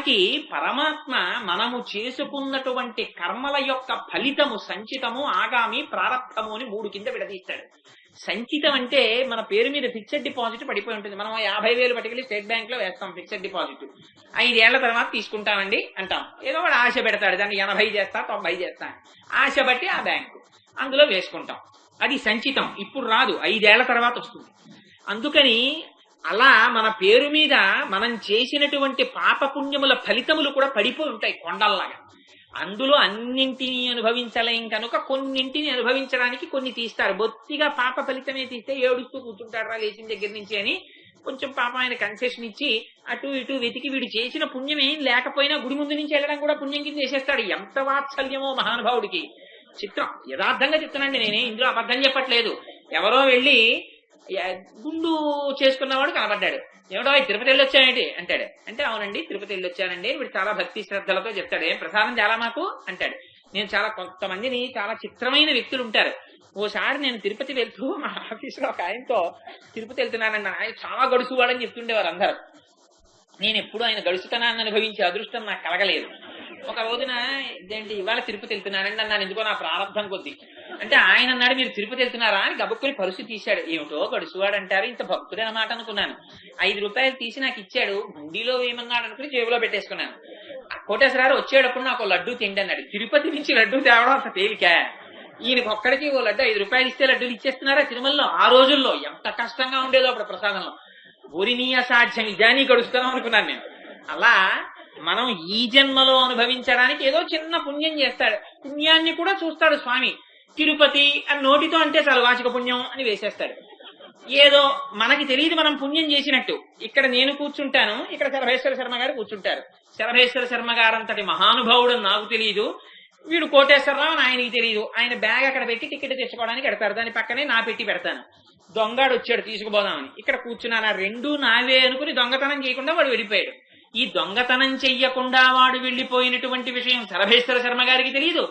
మనకి పరమాత్మ మనము చేసుకున్నటువంటి కర్మల యొక్క ఫలితము సంచితము, ఆగామి, ప్రారబ్ధము అని 3 కింద విడదీస్తాడు. సంచితం అంటే మన పేరు మీద ఫిక్స్డ్ డిపాజిట్ పడిపోయి ఉంటుంది. మనం 50,000 పట్టుకెళ్ళి స్టేట్ బ్యాంక్ లో వేస్తాం ఫిక్స్డ్ డిపాజిట్. 5 ఏళ్ల తర్వాత తీసుకుంటామండి అంటాం. ఏదో వాడు ఆశ పెడతాడు, దాన్ని 80 చేస్తా 90 చేస్తా ఆశ బట్టి ఆ బ్యాంకు అందులో వేసుకుంటాం. అది సంచితం, ఇప్పుడు రాదు, 5 ఏళ్ల తర్వాత వస్తుంది. అందుకని అలా మన పేరు మీద మనం చేసినటువంటి పాపపుణ్యముల ఫలితములు కూడా పడిపోయి ఉంటాయి కొండల్లాగా. అందులో అన్నింటినీ అనుభవించలేం కనుక కొన్నింటిని అనుభవించడానికి కొన్ని తీస్తారు. బొత్తిగా పాప ఫలితమే తీస్తే ఏడుస్తూ కూర్చుంటాడు రా లేచిన దగ్గర నుంచి అని కొంచెం పాప ఆయన కన్సెషన్ ఇచ్చి అటు ఇటు వెతికి వీడు చేసిన పుణ్యం ఏం లేకపోయినా గుడి ముందు నుంచి వెళ్ళడం కూడా పుణ్యం కింద చేసేస్తాడు. ఎంత వాత్సల్యమో మహానుభావుడికి. చిత్రం, యథార్థంగా చెప్తున్నాండి, నేనే ఇందులో అబద్ధం చెప్పట్లేదు. ఎవరో వెళ్ళి గుండు చేసుకున్నవాడు కనబడ్డాడు. ఏమిటో తిరుపతి వెళ్ళి వచ్చానేంటి అంటాడు. అంటే అవునండి తిరుపతి వెళ్ళి వచ్చానండి. వీడు చాలా భక్తి శ్రద్ధలతో చెప్తాడు. ఏం ప్రసాదం చాలా మాకు అంటాడు. నేను చాలా కొంతమందిని చాలా చిత్రమైన వ్యక్తులు ఉంటారు. ఓసారి నేను తిరుపతి వెళ్తూ మా ఆఫీసులో ఒక ఆయనతో తిరుపతి వెళ్తున్నానండి. ఆయన చాలా గడుసువాడని చెప్తుండేవారు అందరూ. నేను ఎప్పుడు ఆయన గడుసుతనాన్ని అనుభవించే అదృష్టం నాకు కలగలేదు. ఒక రోజున ఇదేంటి ఇవాళ తిరుపతి వెళ్తున్నానండి అన్నాను, ఎందుకో నా ప్రారంభం కొద్ది. అంటే ఆయన అన్నాడు మీరు తిరుపతి వెళ్తున్నారా అని గబుక్కుని పరుసు తీశాడు. ఏమిటో గడుసువాడు అంటారు, ఇంత భక్తుడే అన్నమాట అనుకున్నాను. 5 రూపాయలు తీసి నాకు ఇచ్చాడు. హుండీలో వేయమన్నాడు అనుకుని జేబులో పెట్టేసుకున్నాను. కోటేశ్వరారు వచ్చేటప్పుడు నాకు లడ్డూ తిండి అన్నాడు. తిరుపతి నుంచి లడ్డూ తేవడం అంత తేలిక? ఈయనకి ఒక్కడికి ఓ లడ్డు 5 రూపాయలు ఇస్తే లడ్డూలు ఇచ్చేస్తున్నారా తిరుమలలో? ఆ రోజుల్లో ఎంత కష్టంగా ఉండేదో అప్పుడు ప్రసాదంలో. ఊరినీయ సాధ్యం ఇదానీ గడుస్తున్నాం అనుకున్నాను నేను. అలా మనం ఈ జన్మలో అనుభవించడానికి ఏదో చిన్న పుణ్యం చేస్తాడు. పుణ్యాన్ని కూడా చూస్తాడు స్వామి. తిరుపతి అని నోటితో అంటే చాలు వాచిక పుణ్యం అని వేసేస్తాడు. ఏదో మనకి తెలియదు మనం పుణ్యం చేసినట్టు. ఇక్కడ నేను కూర్చుంటాను, ఇక్కడ శరభేశ్వర శర్మ గారు కూర్చుంటారు. శరభేశ్వర శర్మ గారంతటి మహానుభావుడు నాకు తెలియదు, వీడు కోటేశ్వరరావు అని ఆయనకి తెలియదు. ఆయన బ్యాగ్ అక్కడ పెట్టి టికెట్ తెచ్చుకోవడానికి పెడతారు, దాని పక్కనే నా పెట్టి పెడతాను. దొంగాడు వచ్చాడు తీసుకుపోదామని, ఇక్కడ కూర్చున్నాను. ఆ 2 నావే అనుకుని దొంగతనం చేయకుండా వాడు వెళ్ళిపోయాడు. ఈ దొంగతనం చెయ్యకుండా వాడు వెళ్లిపోయినటువంటి విషయం శరభేశ్వర శర్మ గారికి తెలియదు.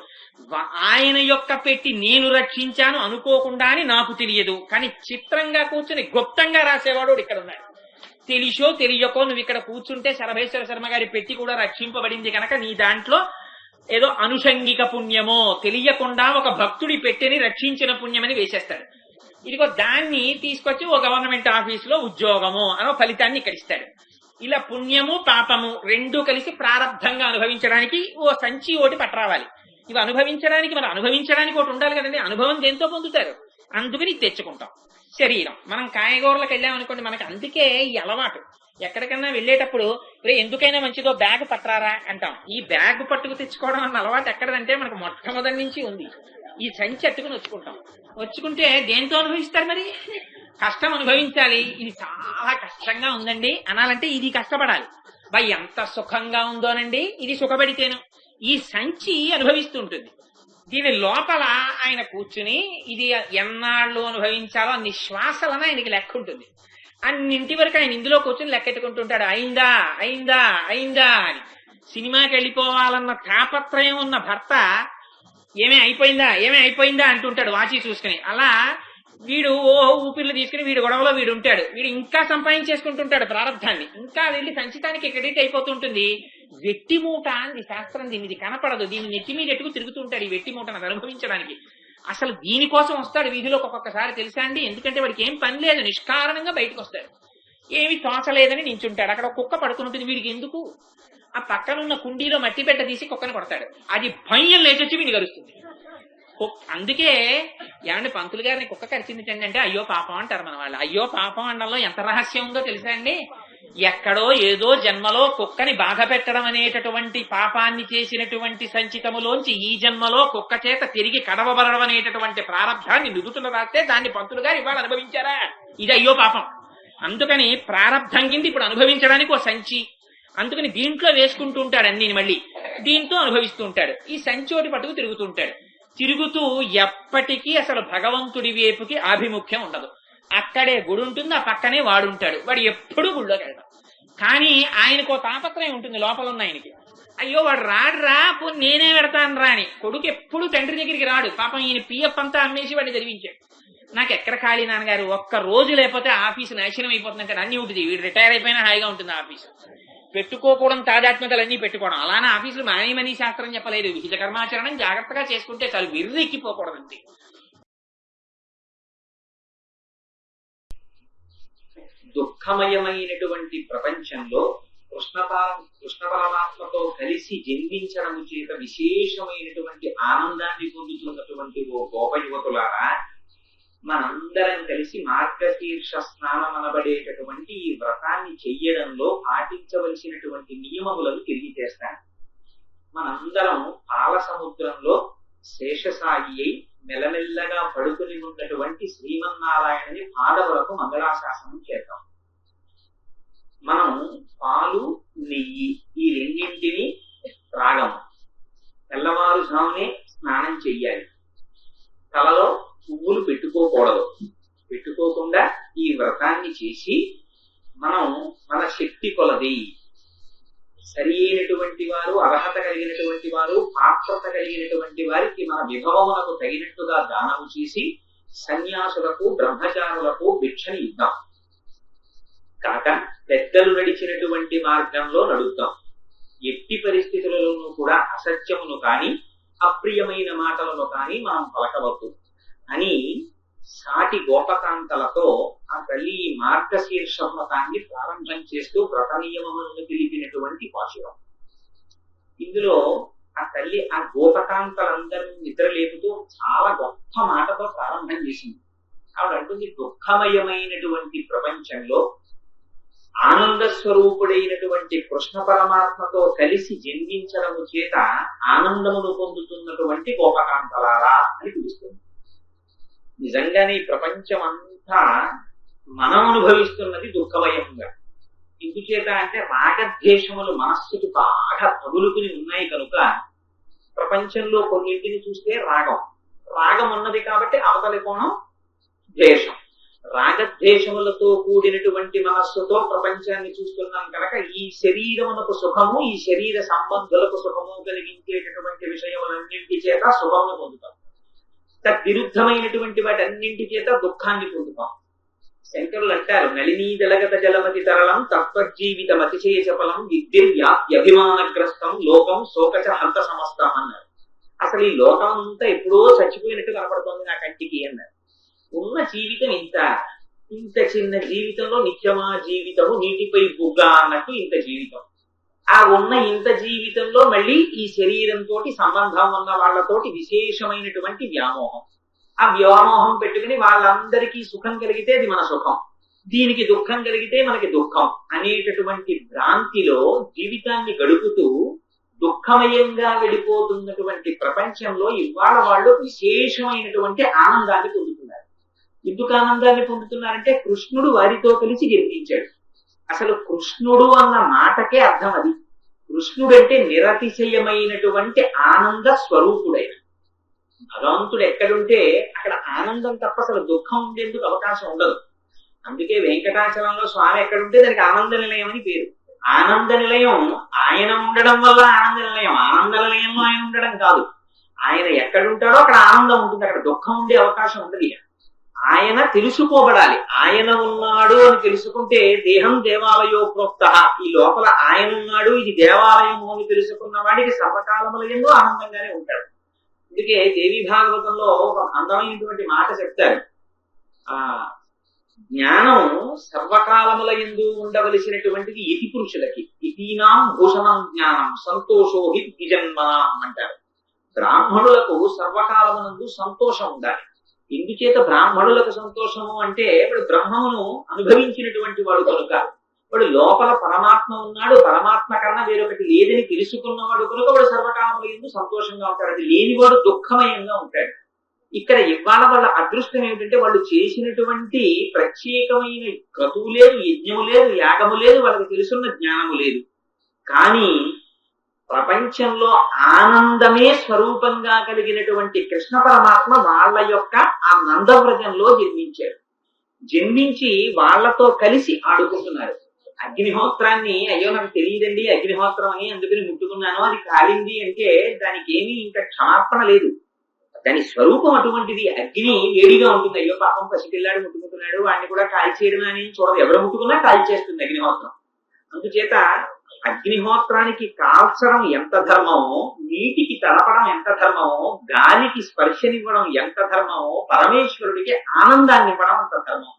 ఆయన యొక్క పెట్టి నేను రక్షించాను అనుకోకుండా అని నాకు తెలియదు. కానీ చిత్రంగా కూర్చుని గుప్తంగా రాసేవాడు ఇక్కడ ఉన్నాడు. తెలిసో తెలియకో నువ్వు ఇక్కడ కూర్చుంటే శరభేశ్వర శర్మ గారి పెట్టి కూడా రక్షింపబడింది కనుక నీ దాంట్లో ఏదో అనుషంగిక పుణ్యమో, తెలియకుండా ఒక భక్తుడి పెట్టిని రక్షించిన పుణ్యమని వేసేస్తాడు. ఇదిగో దాన్ని తీసుకొచ్చి ఓ గవర్నమెంట్ ఆఫీసులో ఉద్యోగము అనో ఫలితాన్ని ఇక్కడ ఇస్తాడు. ఇలా పుణ్యము పాపము 2 కలిసి ప్రారబ్ధంగా అనుభవించడానికి ఓ సంచి ఒకటి పట్టరావాలి. ఇవి అనుభవించడానికి మరి అనుభవించడానికి ఒకటి ఉండాలి కదండి. అనుభవం దేంతో పొందుతారు? అందుకని తెచ్చుకుంటాం. శరీరం మనం కాయగూరలకు వెళ్ళామనుకోండి, మనకి అందుకే ఈ అలవాటు. ఎక్కడికన్నా వెళ్ళేటప్పుడు ఎందుకైనా మంచిదో బ్యాగ్ పట్టరారా అంటాం. ఈ బ్యాగ్ పట్టుకు తెచ్చుకోవడం అన్న అలవాటు ఎక్కడదంటే మనకు మొట్టమొదటి నుంచి ఉంది. ఈ సంచి అట్టుకుని వచ్చుకుంటాం. వచ్చుకుంటే దేంతో అనుభవిస్తారు? మరి కష్టం అనుభవించాలి. ఇది చాలా కష్టంగా ఉందండి అనాలంటే ఇది కష్టపడాలి. ఎంత సుఖంగా ఉందోనండి ఇది సుఖపడితేను. ఈ సంచి అనుభవిస్తూ ఉంటుంది. దీని లోపల ఆయన కూర్చుని ఇది ఎన్నాళ్ళు అనుభవించాలో అన్ని శ్వాసలను ఆయనకి లెక్క ఉంటుంది. అన్నింటి వరకు ఆయన ఇందులో కూర్చొని లెక్కెట్టుకుంటుంటాడు. అయిందా అయిందా అయిందా అని. సినిమాకి వెళ్ళిపోవాలన్న తాపత్రయం ఉన్న భర్త ఏమే అయిపోయిందా అంటుంటాడు వాచి చూసుకుని. అలా వీడు ఊపిర్లు తీసుకుని వీడు గొడవలో వీడు ఉంటాడు. వీడు ఇంకా సంపాదించేసుకుంటుంటాడు ప్రారంధాన్ని. ఇంకా వెళ్ళి సంచితానికి క్రెడిట్ అయిపోతుంటుంది. వెట్టి మూట అని శాస్త్రం దీన్ని కనపడదు. దీన్ని నెత్తి మీద ఎట్టుకు తిరుగుతూ ఉంటాడు ఈ వెట్టి మూటను అనుభవించడానికి. అసలు దీనికోసం వస్తాడు వీధిలోకి ఒక్కొక్కసారి, తెలుసా అండి? ఎందుకంటే వాడికి ఏం పని లేదు, నిష్కారణంగా బయటకు వస్తాడు. ఏమి తోచలేదని నించుంటాడు. అక్కడ కుక్క పడుకుంటుంది. వీడికి ఎందుకు? ఆ పక్కనున్న కుండీలో మట్టి పెట్ట తీసి కుక్కను కొడతాడు. అది భయం లేచొచ్చి వీడిని గరుస్తుంది. అందుకే ఏమంటే పంతులు గారిని కుక్క కరిచింది అంటే అయ్యో పాపం అంటారు మన వాళ్ళు. అయ్యో పాపం అనడంలో ఎంత రహస్యం ఉందో తెలుసా అండి? ఎక్కడో ఏదో జన్మలో కుక్కని బాధ పెట్టడం అనేటటువంటి పాపాన్ని చేసినటువంటి సంచితములోంచి ఈ జన్మలో కుక్క చేత తిరిగి కడవబడడం అనేటటువంటి ప్రారంధాన్ని నుదుటలో రాస్తే దాన్ని పంతులు గారు ఇవాళ అనుభవించారా? ఇది అయ్యో పాపం. అందుకని ప్రారంధం కింద ఇప్పుడు అనుభవించడానికి ఓ సంచి. అందుకని దీంట్లో వేసుకుంటూ ఉంటాడు అన్ని, మళ్ళీ దీంతో అనుభవిస్తూ ఉంటాడు. ఈ సంచి ఒకటి పట్టుకు తిరుగుతుంటాడు. తిరుగుతూ ఎప్పటికీ అసలు భగవంతుడి వైపుకి ఆభిముఖ్యం ఉండదు. అక్కడే గుడి ఉంటుంది, ఆ పక్కనే వాడుంటాడు. వాడు ఎప్పుడూ గుడిలోకి వెళ్తాడు. కానీ ఆయనకు తాపత్రయం ఉంటుంది లోపల ఉన్న ఆయనకి. అయ్యో వాడు రాడురా, నేనే పెడతాను రా అని. కొడుకు ఎప్పుడు తండ్రి దగ్గరికి రాడు. పాపం ఈయన పిఎఫ్ అంతా అమ్మేసి వాడిని చదివించాడు. నాకు ఎక్కడ ఖాళీ నాన్నగారు, ఒక్క రోజు లేకపోతే ఆఫీసు నాశనం అయిపోతుందంటే అన్ని ఉంటుంది. వీడు రిటైర్ అయిపోయినా హాయిగా ఉంటుంది ఆఫీసు. పెట్టుకోకూడదు తాదాత్మ్యతలన్నీ పెట్టుకోవడం. అలానే ఆఫీసులు మానేయమని శాస్త్రం చెప్పలేదు. విహిత కర్మాచరణం జాగ్రత్తగా చేసుకుంటే చాలు, విర్రెక్కిపోకూడదండి. దుఃఖమయమైనటువంటి ప్రపంచంలో కృష్ణ పరమాత్మతో కలిసి జన్మించడము చేత విశేషమైనటువంటి ఆనందాన్ని పొందుతున్నటువంటి ఓ గోప యువతులారా, మనందరం కలిసి మార్గశీర్ష స్నానం అనబడేటటువంటి ఈ వ్రతాన్ని చెయ్యడంలో పాటించవలసినటువంటి నియమములను తిరిగి చేస్తాను. మనందరం పాల సముద్రంలో శేషసాయి అయి మెల్లమెల్లగా పడుకుని ఉన్నటువంటి శ్రీమన్నారాయణని పాదవులకు మంగళాశాసనం చేద్దాం. మనం పాలు నెయ్యి ఈ రెండింటిని త్రాగము. తెల్లవారుజామునే స్నానం చెయ్యాలి. తలలో పువ్వులు పెట్టుకోకూడదు. పెట్టుకోకుండా ఈ వ్రతాన్ని చేసి మనం మన శక్తి కొలది సరి అయినటువంటి వారు, అర్హత కలిగినటువంటి వారు, పాత్రత కలిగినటువంటి వారికి మన విభవమునకు తగినట్టుగా దానము చేసి సన్యాసులకు బ్రహ్మచారులకు భిక్షని ఇద్దాం. కాక పెద్దలు నడిచినటువంటి మార్గంలో నడుద్దాం. ఎట్టి పరిస్థితులలోనూ కూడా అసత్యమును కాని అప్రియమైన మాటలను కాని మనం పలకవద్దు అని సాటి గోపకాంతలతో ఆ తల్లి ఈ మార్గశీర్ష వ్రతాన్ని ప్రారంభం చేస్తూ వ్రత నియమములను తెలిపినటువంటి పాశురం. ఇందులో ఆ తల్లి ఆ గోపకాంతలందరూ నిద్ర లేపుతూ చాలా గొప్ప మాటతో ప్రారంభం చేసింది. ఆవిడ అంటుంది, దుఃఖమయమైనటువంటి ప్రపంచంలో ఆనంద స్వరూపుడైనటువంటి కృష్ణ పరమాత్మతో కలిసి జన్మించడము చేత ఆనందమును పొందుతున్నటువంటి గోపకాంతలారా అని పిలుస్తుంది. నిజంగానే ఈ ప్రపంచం అంతా మనం అనుభవిస్తున్నది దుఃఖమయంగా. ఎందుచేత అంటే రాగద్వేషములు మనస్సుకు బాగా తగులుకుని ఉన్నాయి కనుక ప్రపంచంలో కొన్నింటిని చూస్తే రాగం ఉన్నది కాబట్టి అవతలి కోణం ద్వేషం. రాగద్వేషములతో కూడినటువంటి మనస్సుతో ప్రపంచాన్ని చూస్తున్నాం కనుక ఈ శరీరమునకు సుఖము, ఈ శరీర సంబంధులకు సుఖము కలిగించేటటువంటి విషయములన్నింటి చేత సుఖమును పొందుతాం. తద్విరుద్ధమైనటువంటి వాటన్నింటి చేత దుఃఖాన్ని పొందుతాం. శంకరులు అంటారు, నళినీదలగత జలమతి తరళం తత్వజీవితం అతిశయ చపలం విద్యవ్యాప్యభిమానగ్రస్తం లోకం శోకచ హంత సమస్తం అన్నారు. అసలు ఈ లోకం అంతా ఎప్పుడో చచ్చిపోయినట్టు కనపడుతోంది నా కంటికి అన్నారు. ఉన్న జీవితం ఇంత చిన్న జీవితంలో నిత్యమా జీవితము నీటిపై బుగ్గ అన్నట్టు ఇంత జీవితం. ఆ ఉన్న ఇంత జీవితంలో మళ్ళీ ఈ శరీరంతో సంబంధం ఉన్న వాళ్ళతోటి విశేషమైనటువంటి వ్యామోహం. ఆ వ్యామోహం పెట్టుకుని వాళ్ళందరికీ సుఖం కలిగితే అది మన సుఖం, దీనికి దుఃఖం కలిగితే మనకి దుఃఖం అనేటటువంటి భ్రాంతిలో జీవితాన్ని గడుపుతూ దుఃఖమయంగా వెళ్ళిపోతున్నటువంటి ప్రపంచంలో ఇవాళ వాళ్ళు విశేషమైనటువంటి ఆనందాన్ని పొందుతున్నారు. ఎందుకు ఆనందాన్ని పొందుతున్నారంటే కృష్ణుడు వారితో కలిసి జన్మించాడు. అసలు కృష్ణుడు అన్న మాటకే అర్థం అది. కృష్ణుడు అంటే నిరతిశయమైనటువంటి ఆనంద స్వరూపుడైన భగవంతుడు ఎక్కడుంటే అక్కడ ఆనందం తప్ప అసలు దుఃఖం ఉండేందుకు అవకాశం ఉండదు. అందుకే వెంకటాచలంలో స్వామి ఎక్కడుంటే దానికి ఆనంద నిలయం అని పేరు. ఆనంద నిలయం ఆయన ఉండడం వల్ల ఆనంద నిలయం, ఆనంద నిలయంలో ఆయన ఉండడం కాదు. ఆయన ఎక్కడుంటాడో అక్కడ ఆనందం ఉంటుంది, అక్కడ దుఃఖం ఉండే అవకాశం ఉండదు. ఆయన తెలుసుకోబడాలి. ఆయన ఉన్నాడు అని తెలుసుకుంటే దేహం దేవాలయో ప్రోక్త, ఈ లోపల ఆయన ఉన్నాడు ఇది దేవాలయము అని తెలుసుకున్న వాడికి సర్వకాలముల యందు ఆనందంగానే ఉంటాడు. అందుకే దేవి భాగవతంలో ఒక అందమైనటువంటి మాట చెప్తారు, ఆ జ్ఞానం సర్వకాలముల యందు ఉండవలసినటువంటిది ఇతి పురుషులకి. ఇతీనాం భూషణం జ్ఞానం సంతోషోహి ద్విజన్మనాం అంటారు. బ్రాహ్మణులకు సర్వకాలమునందు సంతోషం ఉండాలి. ఎందుచేత బ్రాహ్మణులకు సంతోషము అంటే వాడు బ్రహ్మమును అనుభవించినటువంటి వాడు కనుక, వాడు లోపల పరమాత్మ ఉన్నాడు, పరమాత్మ కన్నా వేరొకటి లేదని తెలుసుకున్నవాడు కనుక వాడు సర్వకాలముల యందు సంతోషంగా ఉంటాడు. అది లేనివాడు దుఃఖమయంగా ఉంటాడు. ఇక్కడ ఇవాళ వాళ్ళ అదృష్టం ఏమిటంటే వాళ్ళు చేసినటువంటి ప్రత్యేకమైన క్రతువు లేదు, యజ్ఞము లేదు, యాగము లేదు, వాళ్ళకి తెలుసున్న జ్ఞానము లేదు. కానీ ప్రపంచంలో ఆనందమే స్వరూపంగా కలిగినటువంటి కృష్ణ పరమాత్మ వాళ్ళ యొక్క ఆ నందవ్రజంలో జన్మించారు. జన్మించి వాళ్లతో కలిసి ఆడుకుంటున్నారు. అగ్నిహోత్రాన్ని అయ్యో నాకు తెలియదండి అగ్నిహోత్రం అని అందుకని ముట్టుకున్నాను, అది కాలింది అంటే దానికి ఏమీ ఇంకా క్షమాపణ లేదు. దాని స్వరూపం అటువంటిది. అగ్ని వేడిగా ఉంటుంది. అయ్యో పాపం పసిపిల్లాడు ముట్టుకుంటున్నాడు వాడిని కూడా కాల్చేయడం అని చూడదు. ఎవరు ముట్టుకున్నా కాల్చేస్తుంది అగ్నిహోత్రం. అందుచేత అగ్నిహోత్రానికి కాల్చడం ఎంత ధర్మమో, నీటికి తడపడం ఎంత ధర్మమో, గాలికి స్పర్శనివ్వడం ఎంత ధర్మమో, పరమేశ్వరుడికి ఆనందాన్ని ఇవ్వడం అంత ధర్మం.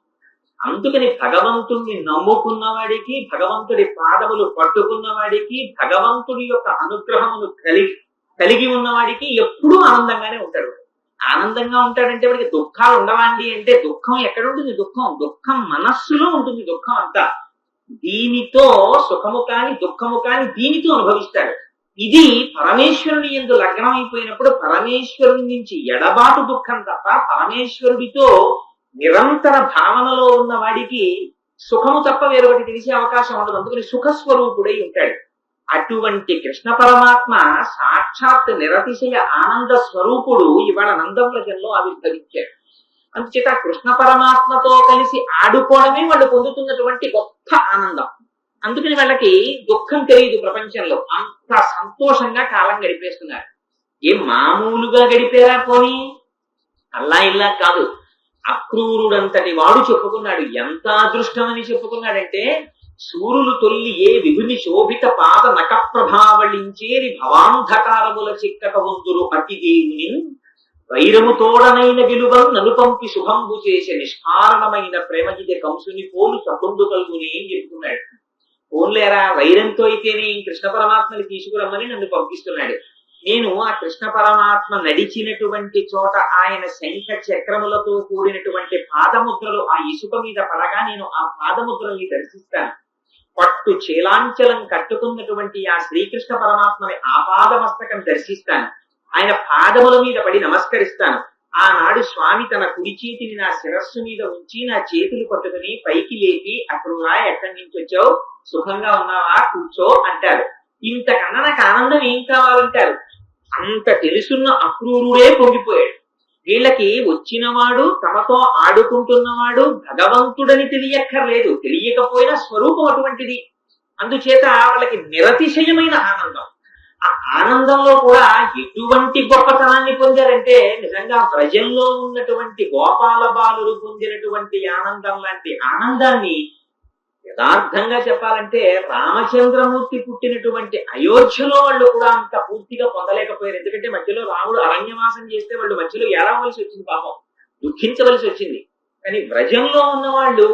అందుకని భగవంతుణ్ణి నమ్ముకున్న వాడికి, భగవంతుడి పాదములు పట్టుకున్న వాడికి, భగవంతుడి యొక్క అనుగ్రహమును కలిగి ఉన్నవాడికి ఎప్పుడూ ఆనందంగానే ఉంటాడు. ఆనందంగా ఉంటాడంటే వాడికి దుఃఖాలు ఉండవండి అంటే, దుఃఖం ఎక్కడుంటుంది? దుఃఖం మనస్సులో ఉంటుంది. దుఃఖం అంతా దీనితో సుఖము కాని దుఃఖము కాని దీనితో అనుభవిస్తాడు. ఇది పరమేశ్వరుని యందు లగ్నం అయిపోయినప్పుడు పరమేశ్వరుని నుంచి ఎడబాటు దుఃఖం తప్ప, పరమేశ్వరుడితో నిరంతర భావనలో ఉన్న వాడికి సుఖము తప్ప వేరొకటి తెలిసే అవకాశం ఉండదు. అందుకని సుఖస్వరూపుడై ఉంటాడు. అటువంటి కృష్ణ పరమాత్మ సాక్షాత్ నిరతిశయ ఆనంద స్వరూపుడు ఇవాళ నందవ్రజంలో ఆవిర్భవించాడు. అందుచేత కృష్ణ పరమాత్మతో కలిసి ఆడుకోవడమే వాళ్ళు పొందుతున్నటువంటి గొప్ప ఆనందం. అందుకని వాళ్ళకి దుఃఖం తెలియదు. ప్రపంచంలో అంత సంతోషంగా కాలం గడిపేస్తున్నారు. ఏం మామూలుగా గడిపేరా పోనీ? అల్లా ఇల్లా కాదు. అక్రూరుడంతటి వాడు చెప్పుకున్నాడు. ఎంత అదృష్టమని చెప్పుకున్నాడంటే, సూరులు తొల్లి ఏ విభుని శోభిత పాద నక ప్రభావళించేరి భవాంధకారముల చిక్కక వంతురు అతి దేవుని వైరము తోడనైన విలువం నను పంపి శుభంబు చేసే నిష్కారణమైన ప్రేమగిదే కంసుని పోలు సబ్బుండు కలుగుని అని చెప్పుకున్నాడు. పోన్లేరా, వైరంతో అయితేనే కృష్ణ పరమాత్మని తీసుకురమ్మని నన్ను పంపిస్తున్నాడు. నేను ఆ కృష్ణ పరమాత్మ నడిచినటువంటి చోట ఆయన శంఖ చక్రములతో కూడినటువంటి పాదముద్రలు ఆ ఇసుక మీద పడగా నేను ఆ పాదముద్రల్ని దర్శిస్తాను. పట్టు చేలాంచలం కట్టుకున్నటువంటి ఆ శ్రీకృష్ణ పరమాత్మని ఆపాదమస్తకం దర్శిస్తాను. ఆయన పాదముల మీద పడి నమస్కరిస్తాను. ఆనాడు స్వామి తన కుడి చేతిని నా శిరస్సు మీద ఉంచి నా చేతులు పట్టుకుని పైకి లేపి, అక్రూరా ఎక్కడి నుంచి వచ్చావు, సుఖంగా ఉన్నావా, కూర్చో అంటారు. ఇంతకన్నా నాకు ఆనందం ఏం కావాలంటారు. అంత తెలుసున్న అక్రూరుడే పొంగిపోయాడు. వీళ్ళకి వచ్చినవాడు తమతో ఆడుకుంటున్నవాడు భగవంతుడని తెలియక్కర్లేదు, తెలియకపోయినా స్వరూపం అటువంటిది. అందుచేత వాళ్ళకి నిరతిశయమైన ఆనందం. ఆ ఆనందంలో కూడా ఎటువంటి గొప్పతనాన్ని పొందారంటే, నిజంగా వ్రజంలో ఉన్నటువంటి గోపాల బాలురు పొందినటువంటి ఆనందం లాంటి ఆనందాన్ని యథార్థంగా చెప్పాలంటే రామచంద్రమూర్తి పుట్టినటువంటి అయోధ్యలో వాళ్ళు కూడా అంత పూర్తిగా పొందలేకపోయారు. ఎందుకంటే మధ్యలో రాముడు అరణ్యవాసం చేస్తే వాళ్ళు మధ్యలో ఏడవలసి వచ్చింది, పాపం దుఃఖించవలసి వచ్చింది. కానీ వ్రజంలో ఉన్న వాళ్ళు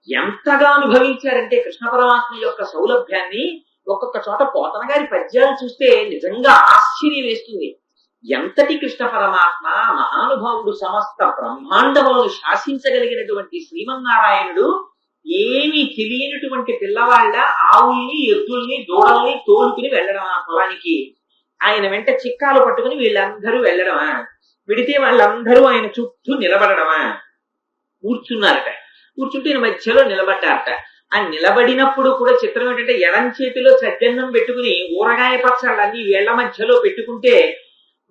ఎంతగా అనుభవించారంటే కృష్ణ పరమాత్మ యొక్క సౌలభ్యాన్ని. ఒక్కొక్క చోట పోతన గారి పద్యాలు చూస్తే నిజంగా ఆశ్చర్యం వేస్తుంది. ఎంతటి కృష్ణ పరమాత్మ మహానుభావుడు, సమస్త బ్రహ్మాండములను శాసించగలిగినటువంటి శ్రీమన్నారాయణుడు ఏమీ తెలియనటువంటి పిల్లవాళ్ళ ఆవుల్ని, ఎద్దుల్ని, దూడల్ని తోలుకుని వెళ్ళడం ఆ పొలానికి. ఆయన వెంట చిక్కాలు పట్టుకుని వీళ్ళందరూ వెళ్ళడమా, విడితే వాళ్ళందరూ ఆయన చుట్టూ నిలబడడమా? కూర్చున్నారట. కూర్చుంటే ఈయన మధ్యలో నిలబడ్డారట. ఆ నిలబడినప్పుడు కూడా చిత్రం ఏంటంటే, ఎడం చేతిలో సజ్జన్నం పెట్టుకుని ఊరగాయ పచ్చళ్ళన్నీ వేళ్ల మధ్యలో పెట్టుకుంటే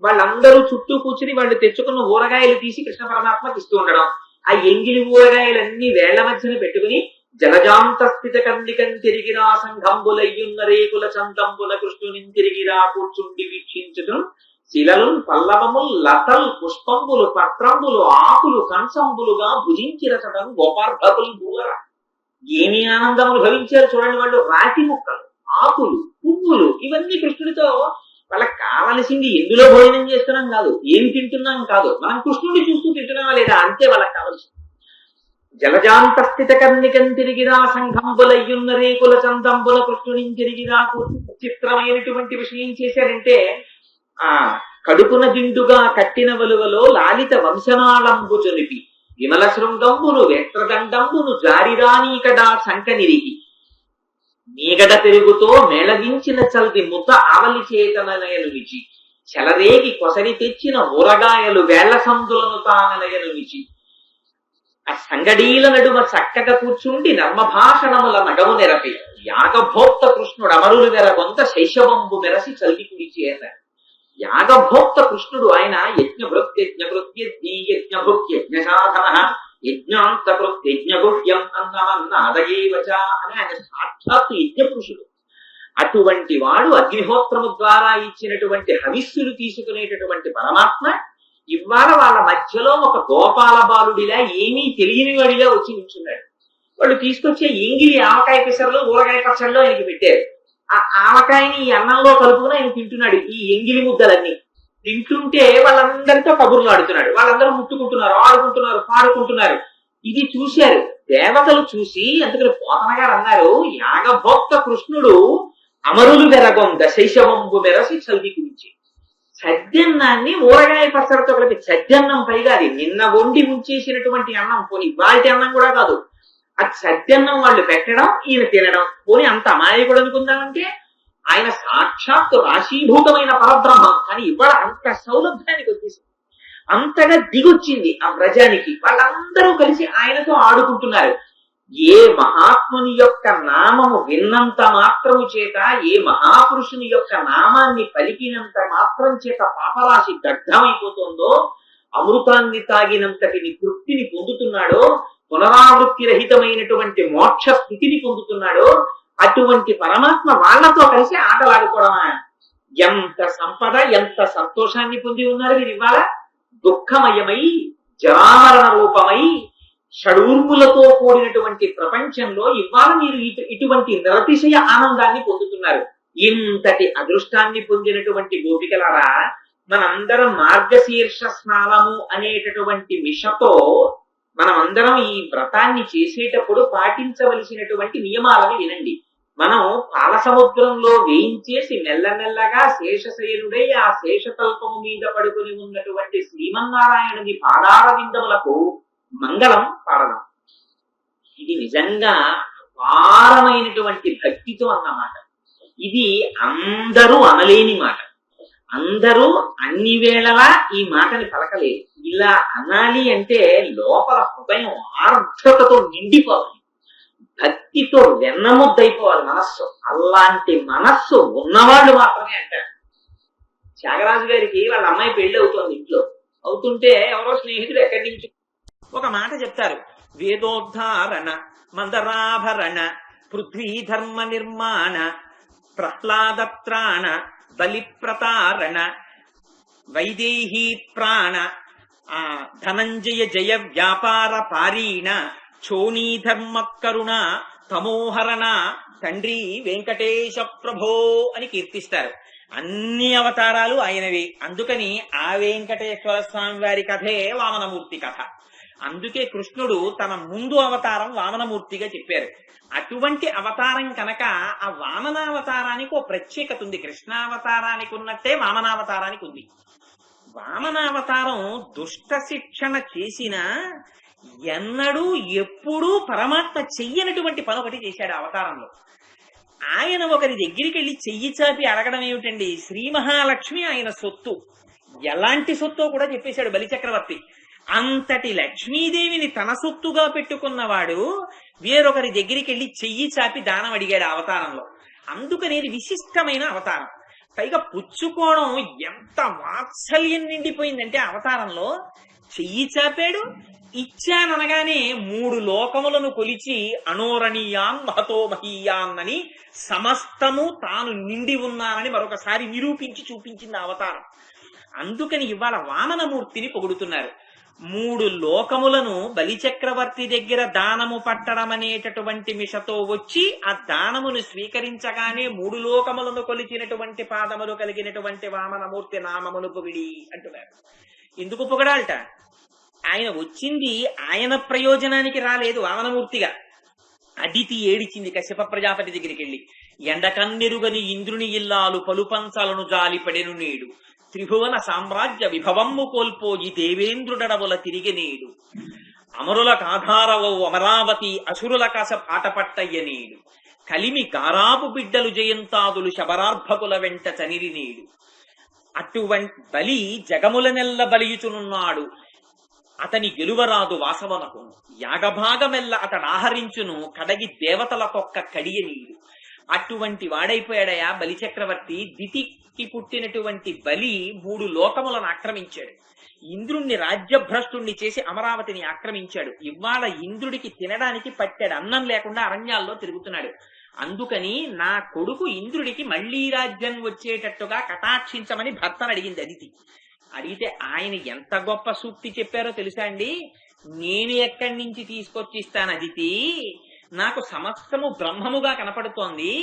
వాళ్ళందరూ చుట్టూ కూర్చుని వాళ్ళు తెచ్చుకున్న ఊరగాయలు తీసి కృష్ణ పరమాత్మకి ఇస్తూ ఉండడం. ఆ ఎంగిలి ఊరగాయలన్నీ వేళ్ల మధ్యన పెట్టుకుని జలజాంత స్థిత కందికం తిరిగిరా సంఘంబులయ్యున్న రేకుల చందంబుల కృష్ణుని తిరిగిరా కూర్చుండి వీక్షించడం శిలలు పల్లవముల్ లతల్ పుష్పంబులు పత్రంబులు ఆకులు కంచంబులుగా భుజించిరచడం గోపార్భకులు భూవర. ఏమి ఆనందం అనుభవించారు చూడండి వాళ్ళు. రాతి ముక్కలు, ఆకులు, పువ్వులు ఇవన్నీ కృష్ణుడితో వాళ్ళకి కావలసింది ఎందులో భోజనం చేస్తున్నాం కాదు, ఏం తింటున్నాం కాదు, మనం కృష్ణుడిని చూస్తూ తింటున్నావా లేదా అంతే వాళ్ళకి కావలసింది. జలజాంత స్థిత కర్ణికం తిరిగిరా సంఘంబులయ్యున్న రేకుల చందంబుల కృష్ణుని తిరిగిరా. చిత్రమైనటువంటి విషయం చేశారంటే, ఆ కడుపున దిండుగా కట్టిన వలువలో లాలిత వంశనాళంబు జొనిపి విమల శృంగంబును వేత్రదండంబును జారిరానీకడా సంకనిరిగి నీగడ పెరుగుతో మేళగించిన చల్ది ముద్ద ఆవలి చేతనయను నిచి చెలరేగి కొసరి తెచ్చిన ఊరగాయలు వేళ్ల సందులను తాననయను నిచి ఆ సంగడీల నడుమ చక్కగా కూర్చుండి నర్మభాషణముల నగము నెరపి యాగభోక్త కృష్ణుడు అమరులు వెరగొంత శైశవంబు మెరసి చల్లి కుడిచి అన్నాడు. యాగభోక్త కృష్ణుడు ఆయన యజ్ఞభృత్యజ్ఞసాధన యజ్ఞాంతకృత్యజ్ఞగుహ్యం అన్నమన్నాదయేవచ అని ఆయన సాక్షాత్తు యజ్ఞ పురుషుడు. అటువంటి వాడు అగ్నిహోత్రము ద్వారా ఇచ్చినటువంటి హవిస్సులు తీసుకునేటటువంటి పరమాత్మ ఇవాళ వాళ్ళ మధ్యలో ఒక గోపాల బాలుడిలా ఏమీ తెలియని వాడిలా వచ్చి నిల్చున్నాడు. వాళ్ళు తీసుకొచ్చే ఎంగిలి ఆవకాయ పెసరలో ఊరగాయ పచ్చడిలో ఆయనకి పెట్టారు. ఆ ఆవకాయని ఈ అన్నంలో కలుపుకుని ఆయన తింటున్నాడు ఈ ఎంగిలి ముద్దలన్నీ. తింటుంటే వాళ్ళందరితో కబుర్లు ఆడుతున్నాడు, వాళ్ళందరూ ముట్టుకుంటున్నారు, ఆడుకుంటున్నారు, పాడుకుంటున్నారు. ఇది చూశారు దేవతలు. చూసి అందుకని పోతన గారు అన్నారు, యాగభోక్త కృష్ణుడు అమరులు వెరగొంద శైశవంబు మెరసి చల్వి గురించి. సద్యన్నాన్ని ఊరగాయ పచ్చడితో కలిపి, సద్యన్నం పైగా అది నిన్న వండి ఉంచేసినటువంటి అన్నం, పోనీ వాటి అన్నం కూడా కాదు, ఆ సద్యన్నం వాళ్ళు పెట్టడం ఈయన తినడం. పోనీ అంత అమాయకుడు అనుకుందామంటే ఆయన సాక్షాత్తు రాశీభూతమైన పరబ్రహ్మం. కానీ ఇవాళ అంత సౌలభ్యానికి వచ్చేసింది, అంతగా దిగొచ్చింది ఆ వ్రజానికి. వాళ్ళందరూ కలిసి ఆయనతో ఆడుకుంటున్నారు. ఏ మహాత్ముని యొక్క నామము విన్నంత మాత్రము చేత, ఏ మహాపురుషుని యొక్క నామాన్ని పలికినంత మాత్రం చేత పాపరాశి దగ్ధమైపోతుందో, అమృతాన్ని తాగినంతటి తృప్తిని పొందుతున్నాడో, పునరావృత్తి రహితమైనటువంటి మోక్ష స్థితిని పొందుతున్నాడో, అటువంటి పరమాత్మ వాళ్లతో కలిసి ఆటలాడుకోవడమా? ఎంత సంపద, ఎంత సంతోషాన్ని పొంది ఉన్నారు మీరు ఇవాళ. దుఃఖమయమై జరామరణ రూపమై షడూర్ములతో కూడినటువంటి ప్రపంచంలో ఇవాళ మీరు ఇటువంటి నిరతిశయ ఆనందాన్ని పొందుతున్నారు. ఇంతటి అదృష్టాన్ని పొందినటువంటి గోపికలారా, మనందరం మార్గశీర్ష స్నానము అనేటటువంటి మిషతో మనమందరం ఈ వ్రతాన్ని చేసేటప్పుడు పాటించవలసినటువంటి నియమాలను వినండి. మనం పాల సముద్రంలో వేయించేసి మెల్లమెల్లగా శేషశయనుడై ఆ శేషతల్పము మీద పడుకుని ఉన్నటువంటి శ్రీమన్నారాయణుని పాదార విందములకు మంగళం పాడడం. ఇది నిజంగా అపారమైనటువంటి భక్తితో అన్నమాట. ఇది అందరూ అనలేని మాట. అందరూ అన్ని వేళలా ఈ మాటని పలకలేరు. ఇలా అనాలి అంటే లోపల హృదయం ఆర్ద్రతతో నిండిపోవాలి, భక్తితో వెన్నముద్దైపోవాలి మనస్సు. అలాంటి మనస్సు ఉన్నవాళ్ళు మాత్రమే అంటారు. త్యాగరాజు గారికి వాళ్ళ అమ్మాయి పెళ్లి అవుతోంది. ఇంట్లో అవుతుంటే ఎవరో స్నేహితుడు ఎక్కడి నుంచి ఒక మాట చెప్తారు. వేదోద్ధారణ మందరాభరణ పృథ్వీ ధర్మ నిర్మాణ ప్రహ్లాదత్రాణ బలిప్రతారణ వైదేహీ ప్రాణ ధనంజయ జయ వ్యాపార పారీణ చోనీధర్మ కరుణ తమోహరణ తండ్రి వెంకటేశ ప్రభో అని కీర్తిస్తారు. అన్ని అవతారాలు ఆయనవి. అందుకని ఆ వెంకటేశ్వర స్వామి వారి కథే వామనమూర్తి కథ. అందుకే కృష్ణుడు తన ముందు అవతారం వామనమూర్తిగా చెప్పారు. అటువంటి అవతారం కనుక ఆ వామనావతారానికి ఓ ప్రత్యేకత ఉంది. కృష్ణావతారానికి ఉన్నట్టే వామనావతారానికి ఉంది. వామనావతారం దుష్ట శిక్షణ చేసిన ఎన్నడూ ఎప్పుడూ పరమాత్మ చెయ్యనటువంటి పని ఒకటి చేశాడు అవతారంలో. ఆయన ఒకరి దగ్గరికి వెళ్ళి చెయ్యి చాపి అడగడం ఏమిటండి? శ్రీ మహాలక్ష్మి ఆయన సొత్తు, ఎలాంటి సొత్తో కూడా చెప్పేశాడు బలిచక్రవర్తి. అంతటి లక్ష్మీదేవిని తన సొత్తుగా పెట్టుకున్నవాడు వేరొకరి దగ్గరికి వెళ్ళి చెయ్యి చాపి దానం అడిగాడు అవతారంలో. అందుకనేది విశిష్టమైన అవతారం. పైగా పుచ్చుకోవడం ఎంత వాత్సల్యం నిండిపోయిందంటే అవతారంలో చెయ్యి చాపాడు, ఇచ్చాననగానే 3 లోకములను కొలిచి అనోరణీయాన్ మహతో మహీయాన్ అని సమస్తము తాను నిండి ఉన్నానని మరొకసారి నిరూపించి చూపించింది అవతారం. అందుకని ఇవాళ వామనమూర్తిని పొగుడుతున్నారు. 3 లోకములను బలిచక్రవర్తి దగ్గర దానము పట్టడం అనేటటువంటి మిషతో వచ్చి ఆ దానమును స్వీకరించగానే 3 లోకములను కొలిచినటువంటి పాదములు కలిగినటువంటి వామనమూర్తి నామమును పొగిడి అంటున్నారు. ఎందుకు పొగడాలట? ఆయన వచ్చింది ఆయన ప్రయోజనానికి రాలేదు వామనమూర్తిగా. అదితి ఏడిచింది కశ్యప ప్రజాపతి దగ్గరికి వెళ్ళి, ఎండకన్నెరుగని ఇంద్రుని ఇల్లాలు పలుపంచలను జాలిపడెను నేడు, త్రిభువన సామ్రాజ్య విభవమ్ము కోల్పోయి దేవేంద్రుడడవుల తిరిగి నేడు, అమరులకు ఆధారవవు అమరావతి అసురుల కస పాటపట్టయ్య నేడు, కలిమి గారాపు బిడ్డలు జయంతాదులు శబరార్భకుల వెంట చనిరి నేడు, అటువంటి బలి జగముల నెల్ల బలియుచునున్నాడు, అతని గెలువరాదు వాసవనకు, యాగభాగమెల్ల అతడాహరించును కడగి దేవతలకొక్క కడియ నీడు. అటువంటి వాడైపోయాడయా బలిచక్రవర్తి. దితికి పుట్టినటువంటి బలి 3 లోకములను ఆక్రమించాడు. ఇంద్రుణ్ణి రాజ్యభ్రష్టుణ్ణి చేసి అమరావతిని ఆక్రమించాడు. ఇవాళ ఇంద్రుడికి తినడానికి పట్టెడు అన్నం లేకుండా అరణ్యాల్లో తిరుగుతున్నాడు. అందుకని నా కొడుకు ఇంద్రుడికి మళ్లీ రాజ్యం వచ్చేటట్టుగా కటాక్షించమని భర్తను అడిగింది అదితి. అడిగితే ఆయన ఎంత గొప్ప సూక్తి చెప్పారో తెలుసా అండి? నేను ఎక్కడి నుంచి తీసుకొచ్చిస్తాను అదితి, నాకు సమస్తము బ్రహ్మముగా కనపడుతోంది,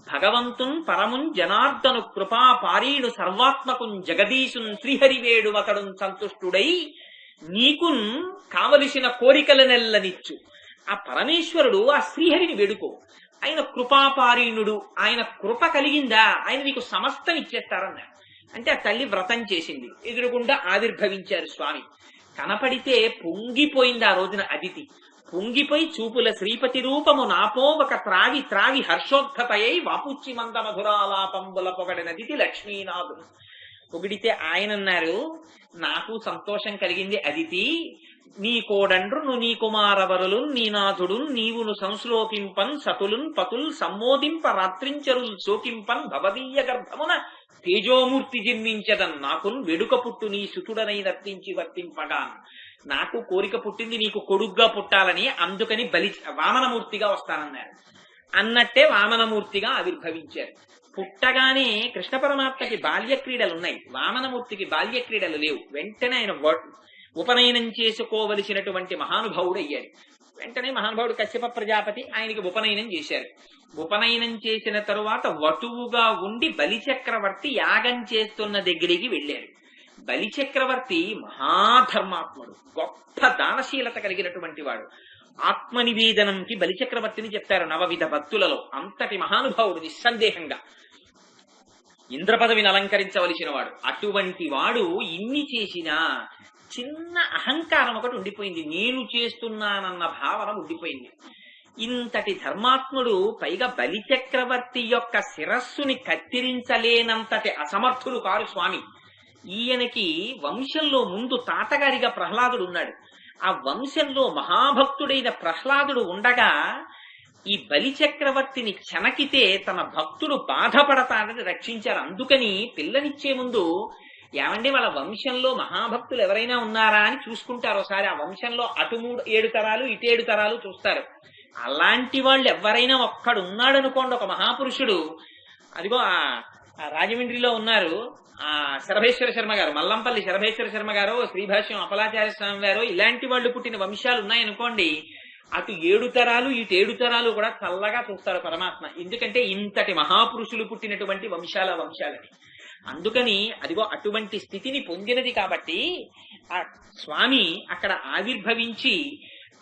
భగవంతున్ పరమున్ జనార్దను కృపా పారీణు సర్వాత్మకున్ జగదీశున్ శ్రీహరివేడు అతడున్ సంతుష్టుడై నీకున్ కావలసిన కోరికలనెల్లనిచ్చు. ఆ పరమేశ్వరుడు ఆ శ్రీహరిని వేడుకో, ఆయన కృపాపారీణుడు, ఆయన కృప కలిగిందా ఆయన నీకు సమస్తం ఇచ్చేస్తారన్నారు. అంటే ఆ తల్లి వ్రతం చేసింది, ఎదురుగుండా ఆవిర్భవించారు స్వామి. కనపడితే పొంగిపోయింది ఆ రోజున అదితి. పొంగిపోయి చూపుల శ్రీపతి రూపము నాపోవక త్రావి త్రావి హర్షోద్భతయై వాపుచ్చి మంద మధురాలాపంబుల పొగడనదితి లక్ష్మీనాథుడు. పొగిడితే ఆయన అన్నారు, నాకు సంతోషం కలిగింది అదితి, నీ కోడండ్రును నీ కుమారవరులు నీనాథుడు నీవును సంశ్లోకింపన్ సతులున్ పతుల్ సమ్మోదింప రాత్రించరుల్ శోకింపన్ భవదీయ గర్భమున తేజోమూర్తి జన్మించదన్ నాకున్ వెడుక పుట్టు నీ సుతుడనై నర్తించి వర్తింపగా. నాకు కోరిక పుట్టింది నీకు కొడుగ్గా పుట్టాలని, అందుకని వామనమూర్తిగా వస్తానన్నారు. అన్నట్టే వామనమూర్తిగా ఆవిర్భవించారు. పుట్టగానే కృష్ణ పరమాత్మకి బాల్య క్రీడలు ఉన్నాయి, వామనమూర్తికి బాల్య క్రీడలు లేవు. వెంటనే ఆయన ఉపనయనం చేసుకోవలసినటువంటి మహానుభావుడు అయ్యాడు. వెంటనే మహానుభావుడు కశ్యప ప్రజాపతి ఆయనకి ఉపనయనం చేశారు. ఉపనయనం చేసిన తరువాత వటువుగా ఉండి బలిచక్రవర్తి యాగం చేస్తున్న దగ్గరికి వెళ్ళారు. బలిచక్రవర్తి మహాధర్మాత్ముడు, గొప్ప దానశీలత కలిగినటువంటి వాడు. ఆత్మనివేదనంకి బలిచక్రవర్తిని చెప్తారు నవవిధ భక్తులలో. అంతటి మహానుభావుడు నిస్సందేహంగా ఇంద్రపదవిని అలంకరించవలసిన వాడు. అటువంటి వాడు ఇన్ని చేసినా చిన్న అహంకారం ఒకటి ఉండిపోయింది, నేను చేస్తున్నానన్న భావన ఉండిపోయింది. ఇంతటి ధర్మాత్ముడు, పైగా బలిచక్రవర్తి యొక్క శిరస్సుని కత్తిరించలేనంతటి అసమర్థుడు కారు స్వామి. ఈయనకి వంశంలో ముందు తాతగారిగా ప్రహ్లాదుడు ఉన్నాడు. ఆ వంశంలో మహాభక్తుడైన ప్రహ్లాదుడు ఉండగా ఈ బలిచక్రవర్తిని చెనకితే తన భక్తుడు బాధపడతాడని రక్షించారు. అందుకని పిల్లనిచ్చే ముందు, ఏమండి వాళ్ళ వంశంలో మహాభక్తులు ఎవరైనా ఉన్నారా అని చూసుకుంటారు ఒకసారి. ఆ వంశంలో అటు 7 తరాలు ఇటు 7 తరాలు చూస్తారు. అలాంటి వాళ్ళు ఎవరైనా ఒక్కడు ఉన్నాడు అనుకోండి, ఒక మహాపురుషుడు. అదిగో ఆ రాజమండ్రిలో ఉన్నారు ఆ శరభేశ్వర శర్మ గారు, మల్లంపల్లి శరభేశ్వర శర్మ గారు, శ్రీభాష్యం అపలాచార్య స్వామి గారు, ఇలాంటి వాళ్ళు పుట్టిన వంశాలు ఉన్నాయనుకోండి, అటు 7 తరాలు ఇటు 7 తరాలు కూడా చల్లగా చూస్తారు పరమాత్మ. ఎందుకంటే ఇంతటి మహాపురుషులు పుట్టినటువంటి వంశాలని. అందుకని అదిగో అటువంటి స్థితిని పొందినది కాబట్టి ఆ స్వామి అక్కడ ఆవిర్భవించి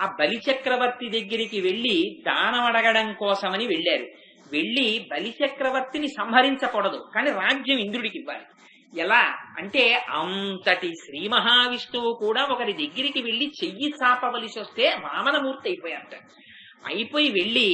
ఆ బలిచక్రవర్తి దగ్గరికి వెళ్లి దానం అడగడం కోసమని వెళ్ళారు. వెళ్లి బలిచక్రవర్తిని సంహరించకూడదు, కానీ రాజ్యం ఇంద్రుడికి ఇవ్వాలి. ఎలా అంటే, అంతటి శ్రీ మహావిష్ణువు కూడా ఒకరి దగ్గరికి వెళ్లి చెయ్యి చాపవలసి వస్తే వామనమూర్తి అయిపోయారట. అయిపోయి వెళ్లి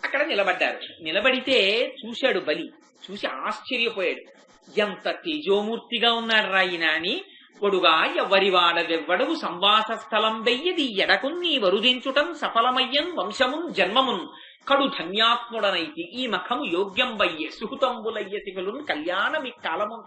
అక్కడ నిలబడ్డారు. నిలబడితే చూశాడు బలి, చూసి ఆశ్చర్యపోయాడు. ఎంత తేజోమూర్తిగా ఉన్నాడు రాయినా అని. పొడుగా ఎవరి వాడవెవ్వడవు సంవాస స్థలం వెయ్యది ఎడకున్ నీ వరుదించుటం సఫలమయ్యన్ వంశమున్ జన్మమున్ కడు ధన్యాత్ముడనైతి ఈ మఖము యోగ్యం వయ్యే సుహృతంబులయ్య శివులున్ కళ్యాణమి కాలము.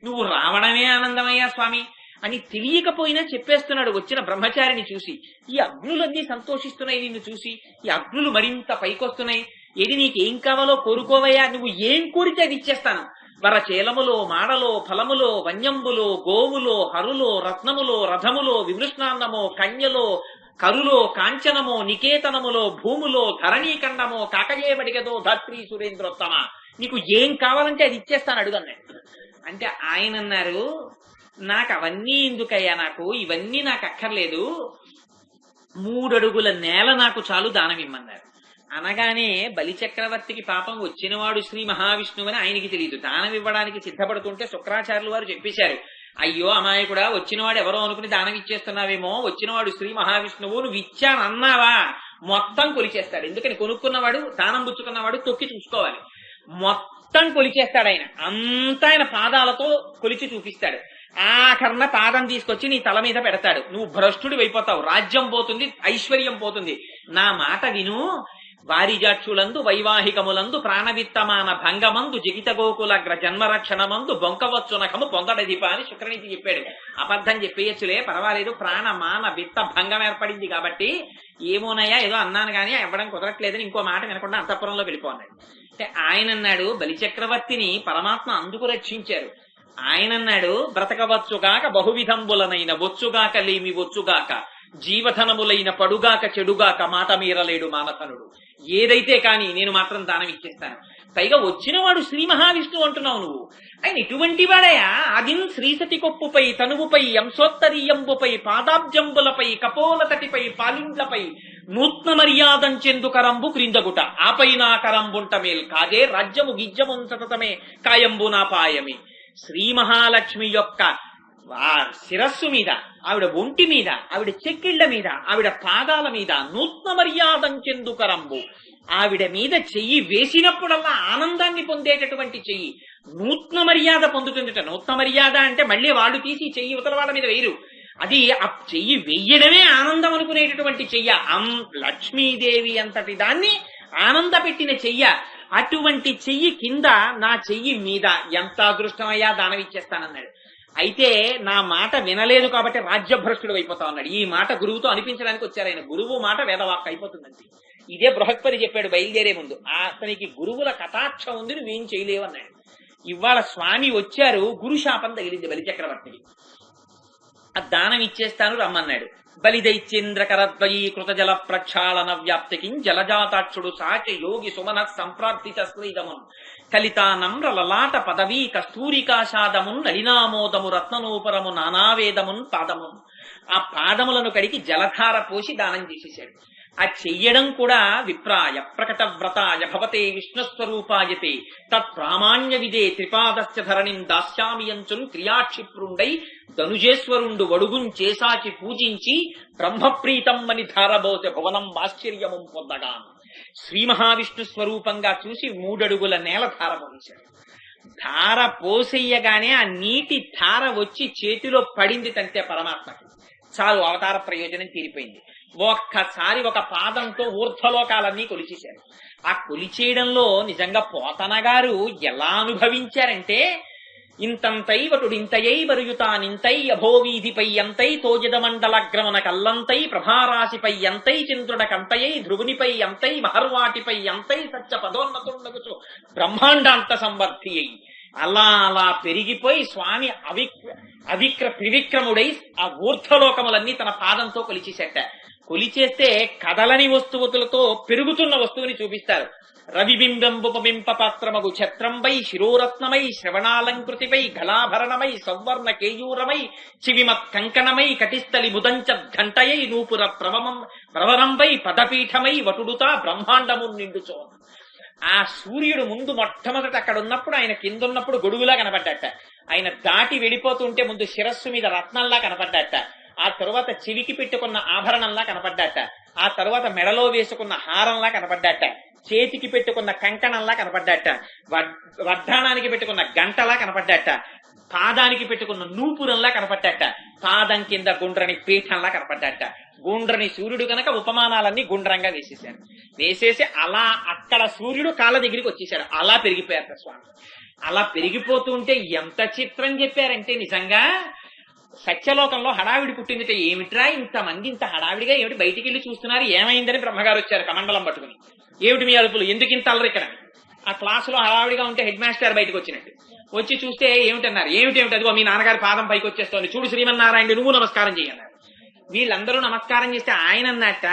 నువ్వు రావడమే ఆనందమయ్యా స్వామి అని తెలియకపోయినా చెప్పేస్తున్నాడు వచ్చిన బ్రహ్మచారిని చూసి. ఈ అగ్నులన్నీ సంతోషిస్తున్నాయి నిన్ను చూసి, ఈ అగ్నులు మరింత పైకొస్తున్నాయి. ఏది నీకేం కావాలో కోరుకోవయ్యా, నువ్వు ఏం కోరితే అది ఇచ్చేస్తాను. వరచేలములో మాడలో ఫలములో వన్యంబులో గోవులో హరులో రత్నములో రథములో విమృష్ణాన్నమో కన్యలో కరులో కాంచనమో నికేతనములో భూములో ధరణీఖండమో కాకజేయబడిగదో ధాత్రి సురేంద్రోత్తమ, నీకు ఏం కావాలంటే అది ఇచ్చేస్తాను అడుగన్నాడు. అంటే ఆయన అన్నారు, నాకు అవన్నీ ఎందుకయ్యా, నాకు ఇవన్నీ నాకు అక్కర్లేదు, 3 అడుగుల నేల నాకు చాలు దానం ఇమ్మన్నారు. అనగానే బలిచక్రవర్తికి పాపం వచ్చినవాడు శ్రీ మహావిష్ణువు అని ఆయనకి తెలియదు. దానం ఇవ్వడానికి సిద్ధపడుతుంటే శుక్రాచార్యులు వారు చెప్పేశారు, అయ్యో అమాయకుడా, వచ్చినవాడు ఎవరో అనుకుని దానం ఇచ్చేస్తున్నావేమో, వచ్చినవాడు శ్రీ మహావిష్ణువు, నువ్వు ఇచ్చానన్నావా మొత్తం కొలిచేస్తాడు. ఎందుకని కొనుక్కున్నవాడు దానం పుచ్చుకున్నవాడు తొక్కి చూసుకోవాలి. మొత్తం కొలిచేస్తాడు ఆయన, అంతా ఆయన పాదాలతో కొలిచి చూపిస్తాడు. ఆఖరణ పాదం తీసుకొచ్చి నీ తల మీద పెడతాడు. నువ్వు భ్రష్టుడి అయిపోతావు, రాజ్యం పోతుంది, ఐశ్వర్యం పోతుంది. నా మాట విను, వారిజాక్షులందు వైవాహికములందు ప్రాణవిత్తమాన భంగమందు జగిత గోకులగ్ర జన్మరక్షణమందు బొంకవచ్చునకము పొందడదిప అని శుక్రనీతి చెప్పాడు. అబద్ధం చెప్పేయచ్చులే, పర్వాలేదు, ప్రాణ మాన విత్త భంగం ఏర్పడింది కాబట్టి ఏమోనయ్యా ఏదో అన్నాను కానీ ఇవ్వడం కుదరట్లేదని ఇంకో మాట వినకుండా అంతఃపురంలో వెళ్ళిపోన్నాడు. అంటే ఆయన అన్నాడు, బలిచక్రవర్తిని పరమాత్మ అందుకు రక్షించారు. ఆయనన్నాడు, బ్రతకవచ్చుగాక బహువిధంబులనైన వచ్చుగాక లేమి వచ్చుగాక జీవధనములైన పడుగాక చెడుగాక మాట మీరలేడు మానధనుడు. ఏదైతే కాని నేను మాత్రం దానం ఇచ్చేస్తాను. పైగా వచ్చినవాడు శ్రీ మహావిష్ణువు అంటున్నావు నువ్వు. ఆయన ఇటువంటి వాడయా? ఆదిన్ శ్రీసతి కొప్పుపై తనువుపై అంశోత్తరీయంబుపై పాదాబ్జంబులపై కపోలతటిపై పాలిండ్లపై నూత్న మర్యాదంచెందు కరంబు క్రిందగుట ఆపై నా కరంబుంట మేల్ కాజే రాజ్యము గిజ్జమున్ సతతమే కాయంబు నా పాయమే. శ్రీ మహాలక్ష్మి యొక్క శిరస్సు మీద, ఆవిడ ఒంటి మీద, ఆవిడ చెక్కిళ్ల మీద, ఆవిడ పాదాల మీద నూత్న మర్యాదంచెందు కరంబు, ఆవిడ మీద చెయ్యి వేసినప్పుడల్లా ఆనందాన్ని పొందేటటువంటి చెయ్యి నూత్న మర్యాద పొందుతుందట. నూత్న మర్యాద అంటే మళ్ళీ వాళ్ళు తీసి చెయ్యి ఇవతల వాళ్ళ మీద వేయరు. అది ఆ చెయ్యి వెయ్యడమే ఆనందం అనుకునేటటువంటి చెయ్య. లక్ష్మీదేవి అంతటి దాన్ని ఆనంద పెట్టిన చెయ్య. అటువంటి చెయ్యి కింద నా చెయ్యి మీద ఎంత అదృష్టమయ్యా దానం ఇచ్చేస్తానన్నాడు. అయితే నా మాట వినలేదు కాబట్టి రాజ్యభ్రష్టుడు అయిపోతా ఉన్నాడు. ఈ మాట గురువుతో అనిపించడానికి వచ్చారు ఆయన. గురువు మాట వేదవాక్ అయిపోతుందండి. ఇదే బృహస్పతి చెప్పాడు బయలుదేరే ముందు. అతనికి గురువుల కటాక్షం ఉంది, నువ్వేం చేయలేవన్నాడు. ఇవాళ స్వామి వచ్చారు, గురుశాపం తగిలింది బలిచక్రవర్తికి. ఆ దానం ఇచ్చేస్తాను రమ్మన్నాడు. బలిదైత్యేంద్రకరద్వయీ కృతజల ప్రక్షాళన వ్యాప్తికి జలజాతాక్షుడు సాచ యోగి సుమన సంప్రాప్తిత శ్రీదమున్ కలితానమ్ర లలాట పదవీ కస్తూరికాషాదమున్ నలినామోదము రత్ననూపరము నానావేదమున్ పాదమున్. ఆ పాదములను కడిగి జలధార పోసి దానం చేసేశాడు. ఆ చెయ్యడం కూడా విప్రాయ ప్రకట వ్రతాయ భవతే విష్ణుస్వరూపాయతే తత్ప్రామాణ్య విదే త్రిపాదశ్చ ధరణిం దాస్యామియంచున్ క్రియాక్షిప్రుండై ధనుజేశ్వరుండు వడుగుం చేసాచి పూజించి బ్రహ్మప్రీతమ్మని ధారబోసె భువనం ఆశ్చర్యము పొందగా శ్రీ మహావిష్ణు స్వరూపంగా చూసి 3 అడుగుల నేల ధార పోసాడు. ధార పోసేయగానే ఆ నీటి ధార వచ్చి చేతిలో పడింది తంటే పరమాత్మకి చాలు, అవతార ప్రయోజనం తీరిపోయింది. ఒక్కసారి ఒక పాదంతో ఊర్ధ్వలోకాలన్నీ కొలిచేశారు. ఆ కొలిచేయడంలో నిజంగా పోతన గారు ఎలా అనుభవించారంటే, ఇంతంతై వటుడింతయై వరుయుతానింతై అభోవీధిపై ఎంతై తోజద మండలగ్రమణ కల్లంతై ప్రభారాశిపై ఎంతై చంద్రుడ కంతయై ధ్రువునిపై ఎంతై మహర్వాటిపై ఎంతై సత్య పదోన్నతుండగుచు బ్రహ్మాండాంత సంవర్ధి అయి అలా అలా పెరిగిపోయి స్వామి త్రివిక్రముడై ఆ ఊర్ధ్వలోకములన్నీ తన పాదంతో కొలిచేసేట. కొలిచేస్తే కదలని వస్తువులతో పెరుగుతున్న వస్తువుని చూపిస్తారు. రవిబింబంబుపబింప పాత్రమగు ఛత్రంపై శిరోరత్నమై శ్రవణాలంకృతిపై గళాభరణమై సౌవర్ణ కేయూరమై చివిమత్ కంకణమై కటిస్థలి ముదంచ ఘంటయై నూపుర ప్రవరంపై పదపీఠమై వటుడుతా బ్రహ్మాండము నిండుచో. ఆ సూర్యుడు ముందు మొట్టమొదట అక్కడ ఉన్నప్పుడు, ఆయన కిందున్నప్పుడు గొడుగులా కనపడ్డట. ఆయన దాటి వెళ్ళిపోతుంటే ముందు శిరస్సు మీద రత్నంలా కనపడ్డట. ఆ తరువాత చెవికి పెట్టుకున్న ఆభరణంలా కనపడ్డట. ఆ తరువాత మెడలో వేసుకున్న హారంలా కనపడ్డట. చేతికి పెట్టుకున్న కంకణంలా కనపడ్డట. వడ్డాణానికి పెట్టుకున్న గంటలా కనపడ్డట. పాదానికి పెట్టుకున్న నూపురంలా కనపడ్డట. పాదం కింద గుండ్రని పీఠంలా కనపడ్డట. గుండ్రని సూర్యుడు కనుక ఉపమానాలన్నీ గుండ్రంగా వేసేశారు. వేసేసి అలా అక్కడ సూర్యుడు కాళ్ళ దగ్గరికి వచ్చేసాడు. అలా పెరిగిపోయారు స్వామి. అలా పెరిగిపోతుంటే ఎంత చిత్రం చెప్పారంటే, నిజంగా సత్యలోకంలో హడావిడి పుట్టిందిట. ఏమిట్రా ఇంతమంది ఇంత హడావిడిగా ఏమిటి, బయటికి వెళ్ళి చూస్తున్నారు, ఏమైందని బ్రహ్మగారు వచ్చారు కమండలం పట్టుకుని. ఏమిటి మీ అలుపులు, ఎందుకు ఇంత అల్లరి ఇక్కడ? ఆ క్లాసులో హడావిడిగా ఉంటే హెడ్ మాస్టర్ బయటకు వచ్చినట్టు వచ్చి చూస్తే ఏమిటన్నారు, ఏమిటేమిటి, అదిగో మీ నాన్నగారి పాదం పైకి వచ్చేస్తోంది, చూడు శ్రీమన్నారాయణ నువ్వు నమస్కారం చేయన్నారు. వీళ్ళందరూ నమస్కారం చేస్తే ఆయన అన్నట్ట,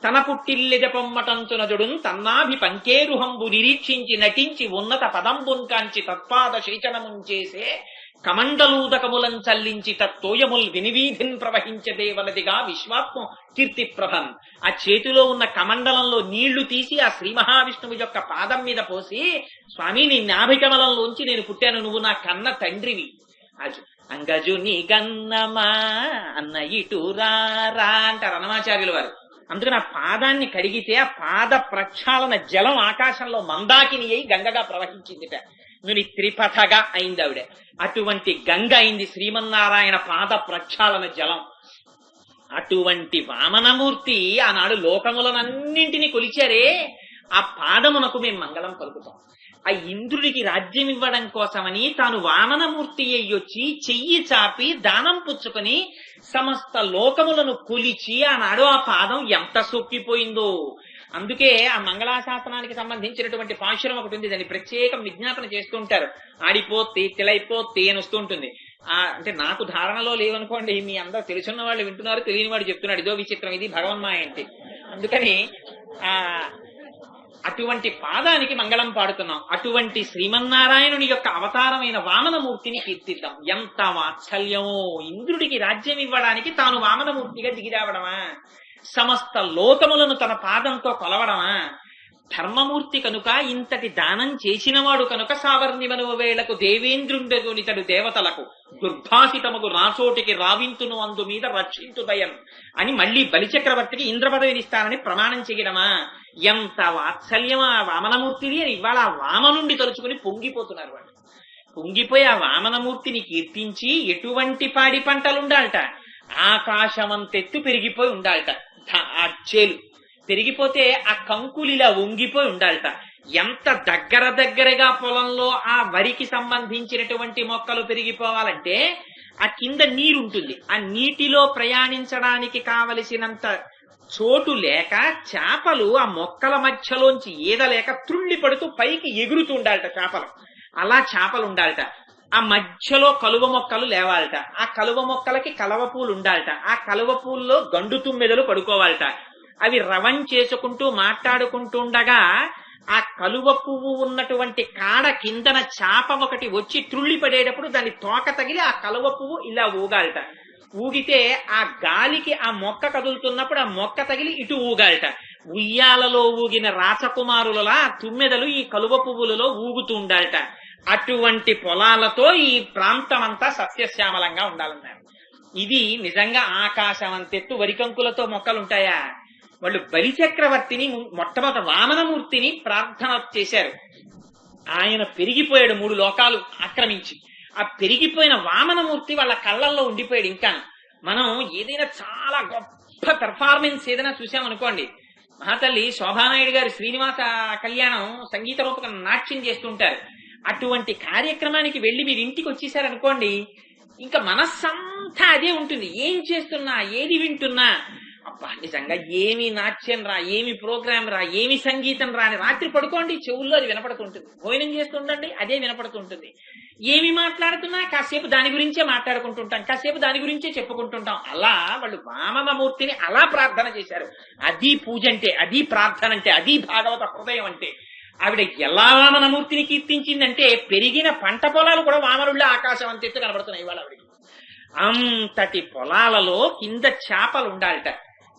తన పుట్టిల్లెజ పొమ్మటంచునజుడు తన్నాభి పంకేరుహంబు నిరీక్షించి నటించి ఉన్నత పదంబున్ కాంచి తత్పాద శేచనముంచేసే కమండలూదకములం చల్లించి తత్తోయముల్ వినివీధిన్ ప్రవహించదేవలదిగా విశ్వాత్మ కీర్తి ప్రభన్. ఆ చేతిలో ఉన్న కమండలంలో నీళ్లు తీసి ఆ శ్రీ మహావిష్ణువు యొక్క పాదం మీద పోసి, స్వామి నీ నాభికమలంలోంచి నేను పుట్టాను, నువ్వు నా కన్న తండ్రివి. అంగజు నీ గన్నమా అన్న ఇటురా అంటారు అన్నమాచార్యుల వారు. అందుకని ఆ పాదాన్ని కడిగితే ఆ పాద ప్రక్షాళన జలం ఆకాశంలో మందాకిని అయి గంగగా ప్రవహించిందిట. నుని త్రిపథగా అయింది ఆవిడ. అటువంటి గంగ అయింది శ్రీమన్నారాయణ పాద ప్రక్షాళన జలం. అటువంటి వామనమూర్తి ఆనాడు లోకములనన్నింటినీ కొలిచారే, ఆ పాదమునకు మేము మంగళం పలుకుతాం. ఆ ఇంద్రుడికి రాజ్యం ఇవ్వడం కోసమని తాను వామనమూర్తి అయ్యొచ్చి చెయ్యి చాపి దానం పుచ్చుకొని సమస్త లోకములను కొలిచి ఆనాడు ఆ పాదం ఎంత సొక్కిపోయిందో. అందుకే ఆ మంగళాశాసనానికి సంబంధించినటువంటి పాశురం ఒకటి ఉంది, దాన్ని ప్రత్యేకం విజ్ఞాపన చేస్తూ ఉంటారు. ఆడిపోత్తి తిలైపోత్తి అని వస్తూ ఉంటుంది. అంటే నాకు ధారణలో లేవనుకోండి, మీ అందరూ తెలుసున్న వాళ్ళు వింటున్నారు, తెలియని వాడు చెప్తున్నాడు, ఇదో విచిత్రం, ఇది భగవన్మాయ అంటే. అందుకని ఆ అటువంటి పాదానికి మంగళం పాడుతున్నాం. అటువంటి శ్రీమన్నారాయణుని యొక్క అవతారమైన వామనమూర్తిని కీర్తిద్దాం. ఎంత వాత్సల్యమో! ఇంద్రుడికి రాజ్యం ఇవ్వడానికి తాను వామనమూర్తిగా దిగిరావడమా, సమస్త లోకములను తన పాదంతో కొలవడమా, ధర్మమూర్తి కనుక, ఇంతటి దానం చేసినవాడు కనుక సావర్ణిమను వేళకు దేవేంద్రుండగునితడు దేవతలకు దుర్భాషితముకు రాచోటికి రావింతును అందు మీద రక్షింతుదయన్ అని మళ్లీ బలిచక్రవర్తికి ఇంద్రపదవినిస్తానని ప్రమాణం చేయడమా, ఎంత వాత్సల్యమా వామనమూర్తిది అని ఇవాళ ఆ వామనుండి తలుచుకుని పొంగిపోతున్నారు వాళ్ళు. పొంగిపోయి ఆ వామనమూర్తిని కీర్తించి ఎటువంటి పాడి పంటలుండాలట, ఆకాశమంతెత్తు పెరిగిపోయి ఉండాలట, ఆ చేలు పెరిగిపోతే ఆ కంకులిలా వంగిపోయి ఉండాలట, ఎంత దగ్గరగా పొలంలో ఆ వరికి సంబంధించినటువంటి మొక్కలు పెరిగిపోవాలంటే ఆ కింద నీరు ఉంటుంది, ఆ నీటిలో ప్రయాణించడానికి కావలసినంత చోటు లేక చేపలు ఆ మొక్కల మధ్యలోంచి ఈదలేక త్రుళ్ళి పడుతూ పైకి ఎగురుతూ ఉండాలట చేపలు. అలా చేపలు ఉండాలట. ఆ మధ్యలో కలువ మొక్కలు లేవాలట, ఆ కలువ మొక్కలకి కలవ పూలు ఉండాలట, ఆ కలువ పూల్లో గండు తుమ్మెదలు పడుకోవాలట. అవి రవం చేసుకుంటూ మాట్లాడుకుంటుండగా ఆ కలువ పువ్వు ఉన్నటువంటి కాడ కిందన చాప ఒకటి వచ్చి త్రుళ్ళి పడేటప్పుడు దాని తోక తగిలి ఆ కలువ పువ్వు ఇలా ఊగాలట. ఊగితే ఆ గాలికి ఆ మొక్క కదులుతున్నప్పుడు ఆ మొక్క తగిలి ఇటు ఊగాలట. ఉయ్యాలలో ఊగిన రాచకుమారులలా తుమ్మెదలు ఈ కలువ పువ్వులలో ఊగుతూ ఉండాలట. అటువంటి పొలాలతో ఈ ప్రాంతం అంతా సస్యశ్యామలంగా ఉండాలన్నారు. ఇది నిజంగా ఆకాశం అంతెత్తు వరికంకులతో మొక్కలుంటాయా? వాళ్ళు బలిచక్రవర్తిని మొట్టమొదట వామనమూర్తిని ప్రార్థన చేశారు. ఆయన పెరిగిపోయాడు 3 లోకాలు ఆక్రమించి. ఆ పెరిగిపోయిన వామనమూర్తి వాళ్ళ కళ్ళల్లో ఉండిపోయాడు. ఇంకా మనం ఏదైనా చాలా గొప్ప పెర్ఫార్మెన్స్ ఏదైనా చూసామనుకోండి, మహాతల్లి శోభానాయుడు గారు శ్రీనివాస కళ్యాణం సంగీత రూపకం నాట్యం చేస్తుంటారు. అటువంటి కార్యక్రమానికి వెళ్లి మీరు ఇంటికి వచ్చేసారనుకోండి, ఇంకా మనస్సంతా అదే ఉంటుంది. ఏం చేస్తున్నా, ఏది వింటున్నా, అబ్బా నిజంగా ఏమి నాట్యం రా, ఏమి ప్రోగ్రాం రా, ఏమి సంగీతం రా అని రాత్రి పడుకోండి చెవుల్లో అది వినపడుతుంటుంది. భోజనం చేస్తుండండి అదే వినపడుతుంటుంది. ఏమి మాట్లాడుతున్నా కాసేపు దాని గురించే మాట్లాడుకుంటుంటాం, కాసేపు దాని గురించే చెప్పుకుంటుంటాం. అలా వాళ్ళు వామనమూర్తిని అలా ప్రార్థన చేశారు. అది పూజ అంటే, అది ప్రార్థన అంటే, అది భాగవత హృదయం అంటే. ఆవిడ ఎలా వామనమూర్తిని కీర్తించిందంటే పెరిగిన పంట పొలాలు కూడా వామనుళ్ళ ఆకాశం అంతెత్తు కనబడుతున్నాయి ఇవాళ ఆవిడకి. అంతటి పొలాలలో కింద చేపలు ఉండాలట.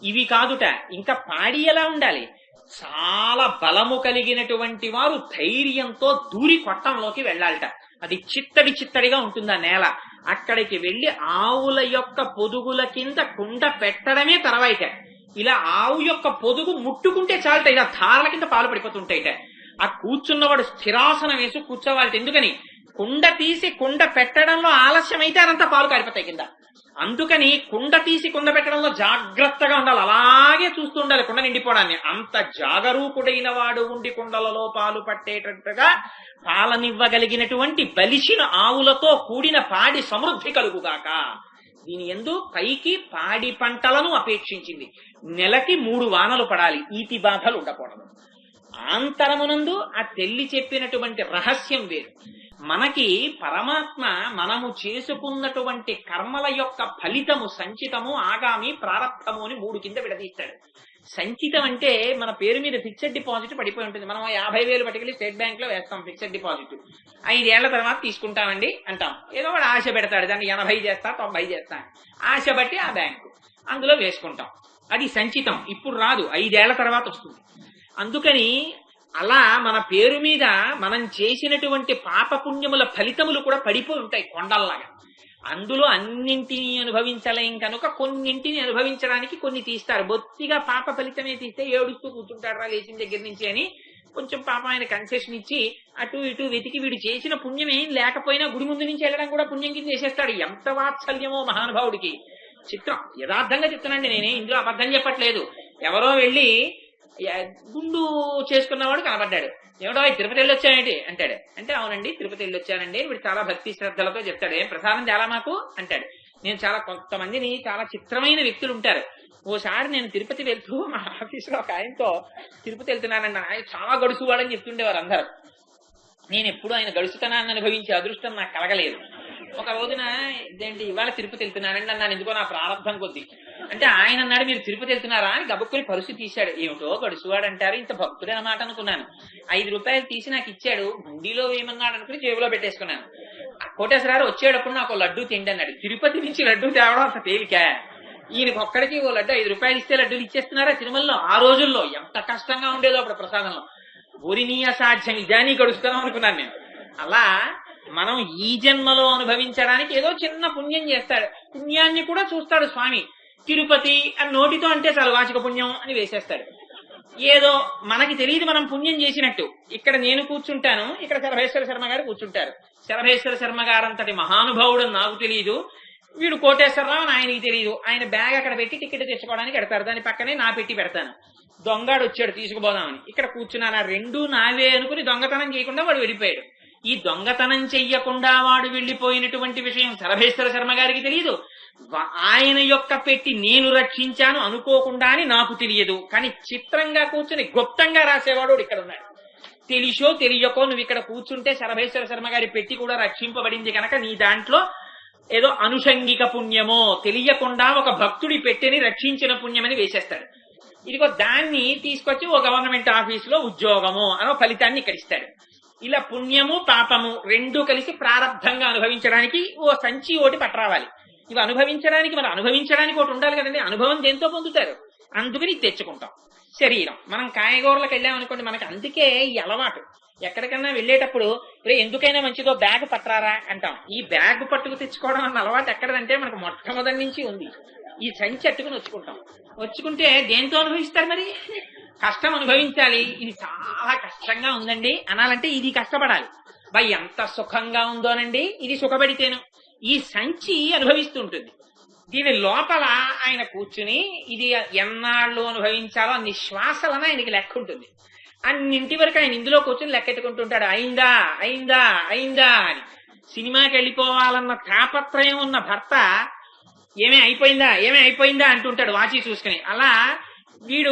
ఇవి కాదుట, ఇంకా పాడి ఎలా ఉండాలి? చాలా బలము కలిగినటువంటి వారు ధైర్యంతో దూరి కొట్టంలోకి వెళ్ళాలట. అది చిత్తడిగా ఉంటుంది ఆ నేల. అక్కడికి వెళ్లి ఆవుల యొక్క పొదుగుల కింద కుండ పెట్టడమే తర్వాయిట. ఇలా ఆవు యొక్క పొదుగు ముట్టుకుంటే చాలట, ఇలా ధారల కింద పాలు పడిపోతుంటాయిట. ఆ కూర్చున్నవాడు స్థిరాసనం వేసి కూర్చోవాలట. ఎందుకని? కుండ తీసి కుండ పెట్టడంలో ఆలస్యం అయితే అదంతా పాలు కారిపోతాయి కింద. అందుకని కుండ తీసి కుండ పెట్టడంలో జాగ్రత్తగా ఉండాలి, అలాగే చూస్తూ ఉండాలి కుండ నిండిపోవడాన్ని. అంత జాగరూకుడైన వాడు ఉండి కుండలలో పాలు పట్టేటట్టుగా పాలనివ్వగలిగినటువంటి బలిసిన ఆవులతో కూడిన పాడి సమృద్ధి కలుగుగాక. దీని యందు పైకి పాడి పంటలను అపేక్షించింది. నెలకి 3 వానలు పడాలి, ఈతి బాధలు ఉండకూడదు. ఆంతరమునందు ఆ తెల్లి చెప్పినటువంటి రహస్యం వేరు. మనకి పరమాత్మ మనము చేసుకున్నటువంటి కర్మల యొక్క ఫలితము సంచితము, ఆగామి, ప్రారబ్ధము అని 3 కింద విడదీస్తాడు. సంచితం అంటే మన పేరు మీద ఫిక్స్డ్ డిపాజిట్ పడిపోయి ఉంటుంది. మనం 50,000 పట్టుకెళ్ళి స్టేట్ బ్యాంక్ లో వేస్తాం ఫిక్స్డ్ డిపాజిట్. 5 ఏళ్ల తర్వాత తీసుకుంటామండి అంటాం. ఏదో వాడు ఆశ పెడతాడు, దాన్ని 80 చేస్తా 90 చేస్తా, ఆశ బట్టి ఆ బ్యాంకు అందులో వేసుకుంటాం. అది సంచితం, ఇప్పుడు రాదు, 5 ఏళ్ల తర్వాత వస్తుంది. అందుకని అలా మన పేరు మీద మనం చేసినటువంటి పాపపుణ్యముల ఫలితములు కూడా పడిపోయి ఉంటాయి కొండల్లాగా. అందులో అన్నింటినీ అనుభవించలేం కనుక కొన్నింటిని అనుభవించడానికి కొన్ని తీస్తారు. బొత్తిగా పాప ఫలితమే తీస్తే ఏడుస్తూ కూర్చుంటాడు లేచిన దగ్గర నుంచి అని కొంచెం పాపం ఆయన కన్సెషన్ ఇచ్చి అటు ఇటు వెతికి వీడు చేసిన పుణ్యం ఏం లేకపోయినా గుడి ముందు నుంచి వెళ్ళడం కూడా పుణ్యం కింద చేసేస్తాడు. ఎంత వాత్సల్యమో మహానుభావుడికి. చిత్రం, యథార్థంగా చెప్తున్నాండి, నేనే ఇందులో అబద్ధం చెప్పట్లేదు. ఎవరో వెళ్ళి గుండు చేసుకున్నవాడు కనబడ్డాడు. ఏమిటో తిరుపతి వెళ్ళి వచ్చానండి అంటాడు. అంటే అవునండి తిరుపతి వెళ్ళి వచ్చానండి. వీడు చాలా భక్తి శ్రద్ధలతో చెప్తాడు. ఏం ప్రసాదం చాలా మాకు అంటాడు. నేను చాలా కొంతమందిని, చాలా చిత్రమైన వ్యక్తులు ఉంటారు, ఓసారి నేను తిరుపతి వెళ్తూ మా ఆఫీసులో ఒక ఆయనతో తిరుపతి వెళ్తున్నానండి, ఆయన చాలా గడుసువాడని చెప్తుండేవారు అందరూ. నేను ఎప్పుడు ఆయన గడుసుతనాన్ని అనుభవించే అదృష్టం నాకు కలగలేదు. ఒక రోజున ఇదేంటి ఇవాళ తిరుపతి వెళ్తున్నానండి అన్నాను, ఎందుకో నా ప్రారంభం కొద్ది. అంటే ఆయన అన్నాడు, మీరు తిరుపతి వెళ్తున్నారా అని గబుక్కుని పరుసు తీశాడు. ఏమిటో గడుసువాడు అంటారు, ఇంత భక్తుడే అన్నమాట అనుకున్నాను. 5 రూపాయలు తీసి నాకు ఇచ్చాడు. హుండీలో వేయమన్నాడు అనుకుని జేబులో పెట్టేసుకున్నాను. కోటేశ్వరరావు వచ్చేటప్పుడు నాకు లడ్డూ తిండి అన్నాడు. తిరుపతి నుంచి లడ్డూ తేవడం అంత తేలిక? ఈయనకి ఒక్కడికి ఓ లడ్డు 5 రూపాయలు ఇస్తే లడ్డూలు ఇచ్చేస్తున్నారా తిరుమలలో? ఆ రోజుల్లో ఎంత కష్టంగా ఉండేదో అప్పుడు ప్రసాదంలో. ఊరినీయ సాధ్యం ఇదానీ గడుస్తున్నాం అనుకున్నాను నేను. అలా మనం ఈ జన్మలో అనుభవించడానికి ఏదో చిన్న పుణ్యం చేస్తాడు. పుణ్యాన్ని కూడా చూస్తాడు స్వామి. తిరుపతి అని నోటితో అంటే చాలు వాచిక పుణ్యం అని వేసేస్తాడు. ఏదో మనకి తెలియదు మనం పుణ్యం చేసినట్టు. ఇక్కడ నేను కూర్చుంటాను, ఇక్కడ శరభేశ్వర శర్మ గారు కూర్చుంటారు. శరభేశ్వర శర్మ గారంతటి మహానుభావుడు నాకు తెలియదు, వీడు కోటేశ్వరరావు అని ఆయనకి తెలియదు. ఆయన బ్యాగ్ అక్కడ పెట్టి టికెట్ తెచ్చుకోవడానికి పెడతారు, దాని పక్కనే నా పెట్టి పెడతాను. దొంగాడు వచ్చాడు తీసుకుపోదామని, ఇక్కడ కూర్చున్నాను, ఆ 2 నావే అనుకుని దొంగతనం చేయకుండా వాడు వెళ్ళిపోయాడు. ఈ దొంగతనం చెయ్యకుండా వాడు వెళ్లిపోయినటువంటి విషయం శరభేశ్వర శర్మ గారికి తెలియదు. ఆయన యొక్క పెట్టి నేను రక్షించాను అనుకోకుండా అని నాకు తెలియదు. కానీ చిత్రంగా కూర్చుని గుప్తంగా రాసేవాడు ఇక్కడ ఉన్నాడు. తెలిసో తెలియకో నువ్వు ఇక్కడ కూర్చుంటే శరభేశ్వర శర్మ గారి పెట్టి కూడా రక్షింపబడింది కనుక నీ దాంట్లో ఏదో అనుషంగిక పుణ్యమో, తెలియకుండా ఒక భక్తుడి పెట్టిని రక్షించిన పుణ్యమని వేసేస్తాడు. ఇదిగో దాన్ని తీసుకొచ్చి ఓ గవర్నమెంట్ ఆఫీసులో ఉద్యోగము అనో ఫలితాన్ని ఇక్కడ ఇస్తాడు. ఇలా పుణ్యము పాపము 2 కలిసి ప్రారంభంగా అనుభవించడానికి ఓ సంచి ఒకటి పట్టరావాలి. ఇవి అనుభవించడానికి మరి అనుభవించడానికి ఒకటి ఉండాలి కదండి. అనుభవం దేంతో పొందుతారు? అందుకని తెచ్చుకుంటాం. శరీరం మనం కాయగూరలకు వెళ్ళామనుకోండి, మనకి అందుకే ఈ అలవాటు. ఎక్కడికన్నా వెళ్ళేటప్పుడు ఎందుకైనా మంచిదో బ్యాగ్ పట్టరారా అంటాం. ఈ బ్యాగ్ పట్టుకు తెచ్చుకోవడం అన్న అలవాటు ఎక్కడదంటే మనకు మొట్టమొదటి నుంచి ఉంది. ఈ సంచి అట్టుకుని వచ్చుకుంటాం. వచ్చుకుంటే దేంతో అనుభవిస్తారు? మరి కష్టం అనుభవించాలి. ఇది చాలా కష్టంగా ఉందండి అనాలంటే ఇది కష్టపడాలి. ఎంత సుఖంగా ఉందోనండి ఇది సుఖపడితేను. ఈ సంచి అనుభవిస్తుంటుంది. దీని లోపల ఆయన కూర్చుని ఇది ఎన్నాళ్ళు అనుభవించాలో అన్ని శ్వాసలను ఆయనకి లెక్క ఉంటుంది. అన్నింటి వరకు ఆయన ఇందులో కూర్చొని లెక్కెట్టుకుంటుంటాడు. అయిందా అయిందా అయిందా అని. సినిమాకి వెళ్ళిపోవాలన్న తాపత్రయం ఉన్న భర్త ఏమే అయిపోయిందా అంటుంటాడు వాచి చూసుకుని. అలా వీడు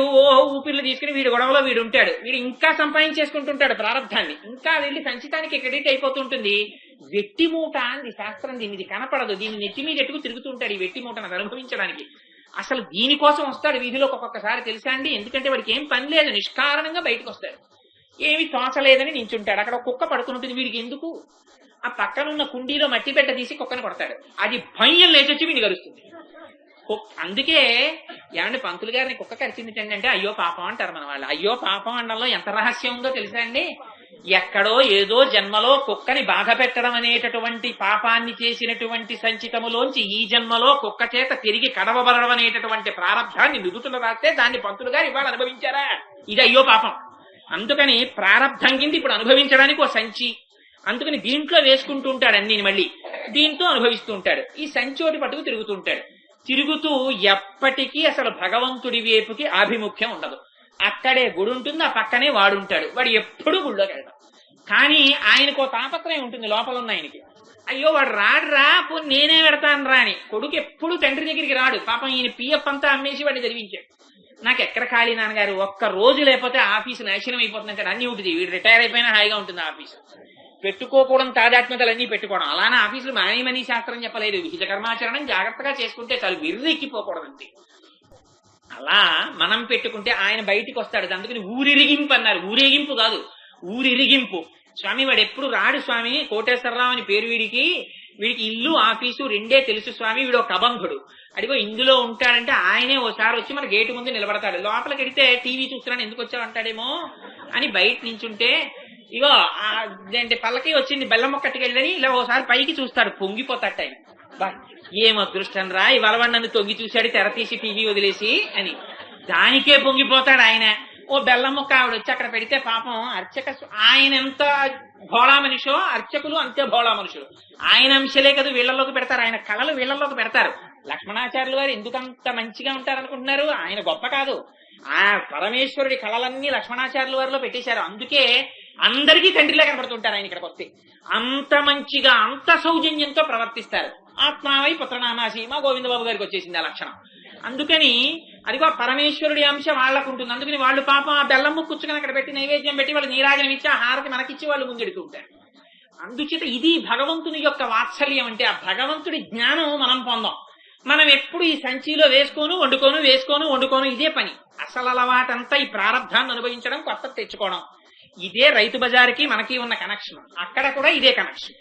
ఊపిర్లు తీసుకుని వీడు గొడవలో వీడు ఉంటాడు. వీడు ఇంకా సంపాదించేసుకుంటుంటాడు ప్రారంధాన్ని. ఇంకా వెళ్ళి సంచితానికి క్రెడిట్ అయిపోతుంటుంది. వెట్టి మూట అంది శాస్త్రం. దీన్ని కనపడదు, దీన్ని నెత్తి మీద ఎట్టుకు తిరుగుతుంటాడు ఈ వెట్టి మూటను అనుభవించడానికి. అసలు దీనికోసం వస్తాడు వీధిలోకి ఒక్కొక్కసారి, తెలుసా అండి? ఎందుకంటే వాడికి ఏం పని లేదు, నిష్కారణంగా బయటకు వస్తాడు. ఏమి తోచలేదని నించుంటాడు. అక్కడ కుక్క పడుకుని ఉంటుంది. వీడికి ఎందుకు? ఆ పక్కనున్న కుండీలో మట్టి పెట్ట తీసి కుక్కను కొడతాడు. అది భయం లేచొచ్చి వీడిని గరుస్తుంది. అందుకే ఏమంటే పంతులు గారిని కుక్క కరిచింది అంటే అయ్యో పాపం అంటారు మన వాళ్ళు. అయ్యో పాపం అనడంలో ఎంత రహస్యం ఉందో తెలుసా అండి? ఎక్కడో ఏదో జన్మలో కుక్కని బాధ పెట్టడం అనేటటువంటి పాపాన్ని చేసినటువంటి సంచితములోంచి ఈ జన్మలో కుక్క చేత తిరిగి కడవబడడం అనేటటువంటి ప్రారంధాన్ని నుదుటను రాస్తే దాన్ని పంతులు గారు ఇవాళ అనుభవించారా? ఇది అయ్యో పాపం. అందుకని ప్రారంధం కింద ఇప్పుడు అనుభవించడానికి ఒక సంచి, అందుకని దీంట్లో వేసుకుంటూ ఉంటాడు అన్ని, మళ్ళీ దీంతో అనుభవిస్తూ ఉంటాడు. ఈ సంచి ఒకటి పట్టుకు తిరుగుతూ ఉంటాడు. తిరుగుతూ ఎప్పటికీ అసలు భగవంతుడి వైపుకి ఆభిముఖ్యం ఉండదు. అక్కడే గుడి ఉంటుంది, ఆ పక్కనే వాడుంటాడు. వాడు ఎప్పుడూ గుడిలోకి వెళ్తాడు. కానీ ఆయనకు తాపత్రయం ఉంటుంది లోపల ఉన్న ఆయనకి. అయ్యో వాడు రాడురా, నేనే పెడతాను రా అని. కొడుకు ఎప్పుడు తండ్రి దగ్గరికి రాడు. పాపం ఈయన పిఎఫ్ అంతా అమ్మేసి వాడిని చదివించాడు. నాకు ఎక్కడ ఖాళీ నాన్నగారు, ఒక్క రోజు లేకపోతే ఆఫీసు నాశనం అయిపోతుంది. అన్ని ఉంటుంది. వీడు రిటైర్ అయిపోయినా హాయిగా ఉంటుంది ఆఫీసు. పెట్టుకోకూడదు తాదాత్మ్యతలన్నీ పెట్టుకోవడం. అలానే ఆఫీసులు మానేయమని శాస్త్రం చెప్పలేదు. విహిత కర్మాచరణం జాగ్రత్తగా చేసుకుంటే చాలు, విర్రెక్కిపోకూడదంతే. అలా మనం పెట్టుకుంటే ఆయన బయటికి వస్తాడు. అందుకని ఊరిరిగింపు అన్నారు. ఊరేగింపు కాదు, ఊరిరిగింపు. స్వామి వాడు ఎప్పుడు రాడు స్వామి, కోటేశ్వరరావు అని పేరు వీడికి ఇల్లు ఆఫీసు 2 తెలుసు స్వామి, వీడు ఒక అబంధుడు. అడిగో ఇందులో ఉంటాడంటే ఆయనే ఓసారి వచ్చి మన గేటు ముందు నిలబడతాడు. లోపలికి వెడితే టీవీ చూస్తున్నాను ఎందుకు వచ్చావు అంటాడేమో అని బయట నించుంటే ఇగో అదేంటి పల్లకి వచ్చింది బెల్లం మొక్కట్టుకెళ్ళని ఇలా ఓసారి పైకి చూస్తాడు. పొంగిపోతాడు ఆయన. ఏం అదృష్టం రా, ఇవాళ వాడు నన్ను తొంగి చూశాడు తెర తీసి టీవీ వదిలేసి అని. దానికే పొంగిపోతాడు ఆయన. ఓ బెల్లం మొక్క ఆవిడ వచ్చి అక్కడ పెడితే పాపం ఆయన ఎంత భోళా మనిషో అర్చకులు అంతే భోళా మనుషులు. ఆయన అంశలే కదా వీళ్లలోకి పెడతారు, ఆయన కళలు వీళ్లలోకి పెడతారు. లక్ష్మణాచార్యులు వారు ఎందుకంత మంచిగా ఉంటారనుకుంటున్నారు? ఆయన గొప్ప కాదు, ఆ పరమేశ్వరుడి కళలన్నీ లక్ష్మణాచార్యుల వారిలో పెట్టేశారు. అందుకే అందరికీ తండ్రిలా కనబడుతుంటారు ఆయన ఇక్కడికి వస్తే. అంత మంచిగా అంత సౌజన్యంతో ప్రవర్తిస్తారు. ఆత్మావై పుత్రనామాసి, మా గోవిందబాబు గారికి వచ్చేసింది ఆ లక్షణం. అందుకని అదిగో పరమేశ్వరుడి అంశ వాళ్ళకు ఉంటుంది. అందుకని వాళ్ళు పాపం ఆ బెల్లం ముక్కుచ్చుకొని అక్కడ పెట్టి నైవేద్యం పెట్టి వాళ్ళు నీరాజనం ఇచ్చి ఆ హారతి మనకిచ్చి వాళ్ళు ముందెడుతూ ఉంటారు. అందుచేత ఇది భగవంతుని యొక్క వాత్సల్యం. అంటే ఆ భగవంతుడి జ్ఞానం మనం పొందాం. మనం ఎప్పుడు ఈ సంచిలో వేసుకోను వండుకోను ఇదే పని. అసలు అలవాటంతా ఈ ప్రారంధాన్ని అనుభవించడం, కొత్త తెచ్చుకోవడం. ఇదే రైతు బజార్కి మనకి ఉన్న కనెక్షన్. అక్కడ కూడా ఇదే కనెక్షన్.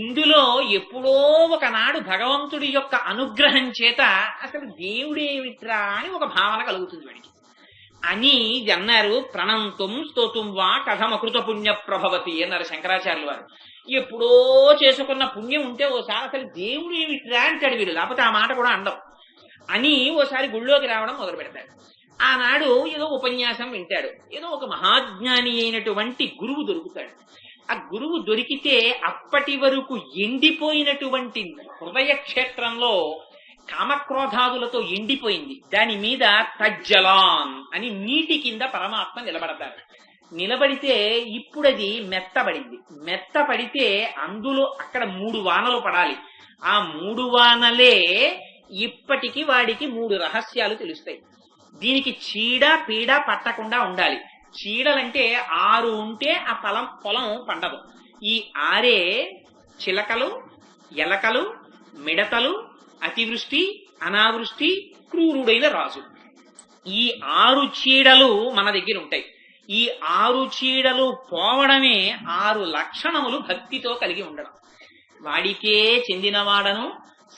ఇందులో ఎప్పుడో ఒకనాడు భగవంతుడి యొక్క అనుగ్రహం చేత అసలు దేవుడేమిట్రా అని ఒక భావన కలుగుతుంది వాడికి అని అన్నారు. ప్రణంతుం స్తోతుం వా కథమకృత పుణ్య ప్రభవతి అన్నారు శంకరాచార్యుల వారు. ఎప్పుడో చేసుకున్న పుణ్యం ఉంటే ఓసారి అసలు దేవుడు ఏమిట్రా అంటాడు వీడు, లేకపోతే ఆ మాట కూడా అండం అని ఓసారి గుళ్ళోకి రావడం మొదలు పెడతాడు. ఆనాడు ఏదో ఉపన్యాసం వింటాడు, ఏదో ఒక మహాజ్ఞాని అయినటువంటి గురువు దొరుకుతాడు. ఆ గురువు దొరికితే అప్పటి వరకు ఎండిపోయినటువంటి హృదయ క్షేత్రంలో కామక్రోధాదులతో ఎండిపోయింది. దాని మీద తజ్జలాన్ అని నీటి కింద పరమాత్మ నిలబడతారు. నిలబడితే ఇప్పుడు అది మెత్తబడింది. మెత్తపడితే అందులో అక్కడ 3 వానలు పడాలి. ఆ 3 వానలే ఇప్పటికి వాడికి 3 రహస్యాలు తెలుస్తాయి. దీనికి చీడ పీడ పట్టకుండా ఉండాలి. చీడలంటే 6 ఉంటే ఆ పొలం పండదు. ఈ 6 చిలకలు, ఎలకలు, మిడతలు, అతివృష్టి, అనావృష్టి, క్రూరుడైన రాజు. ఈ 6 చీడలు మన దగ్గర ఉంటాయి. ఈ 6 చీడలు పోవడమే 6 లక్షణములు భక్తితో కలిగి ఉండడం. వాడికే చెందినవాడను,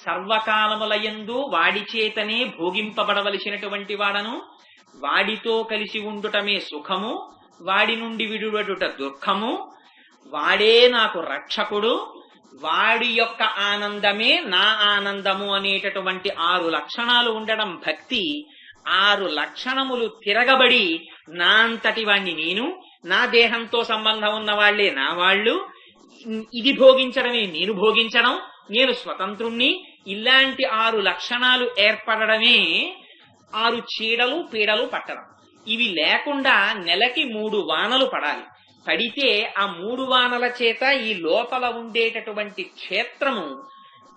సర్వకాలములయందు వాడి చేతనే భోగింపబడవలసినటువంటి వాడను, వాడితో కలిసి ఉండుటమే సుఖము, వాడి నుండి విడువడుట దుఃఖము, వాడే నాకు రక్షకుడు, వాడి యొక్క ఆనందమే నా ఆనందము అనేటటువంటి 6 లక్షణాలు ఉండడం భక్తి. 6 లక్షణములు తిరగబడి నా అంతటి వాణ్ణి నేను, నా దేహంతో సంబంధం ఉన్న వాళ్లే నా వాళ్ళు, ఇది భోగించడమే నేను భోగించడం, నేను స్వతంత్రుణ్ణి, ఇలాంటి 6 లక్షణాలు ఏర్పడడమే 6 చీడలు పీడలు పట్టడం. ఇవి లేకుండా నెలకి 3 వానలు పడాలి. పడితే ఆ 3 వానల చేత ఈ లోపల ఉండేటటువంటి క్షేత్రము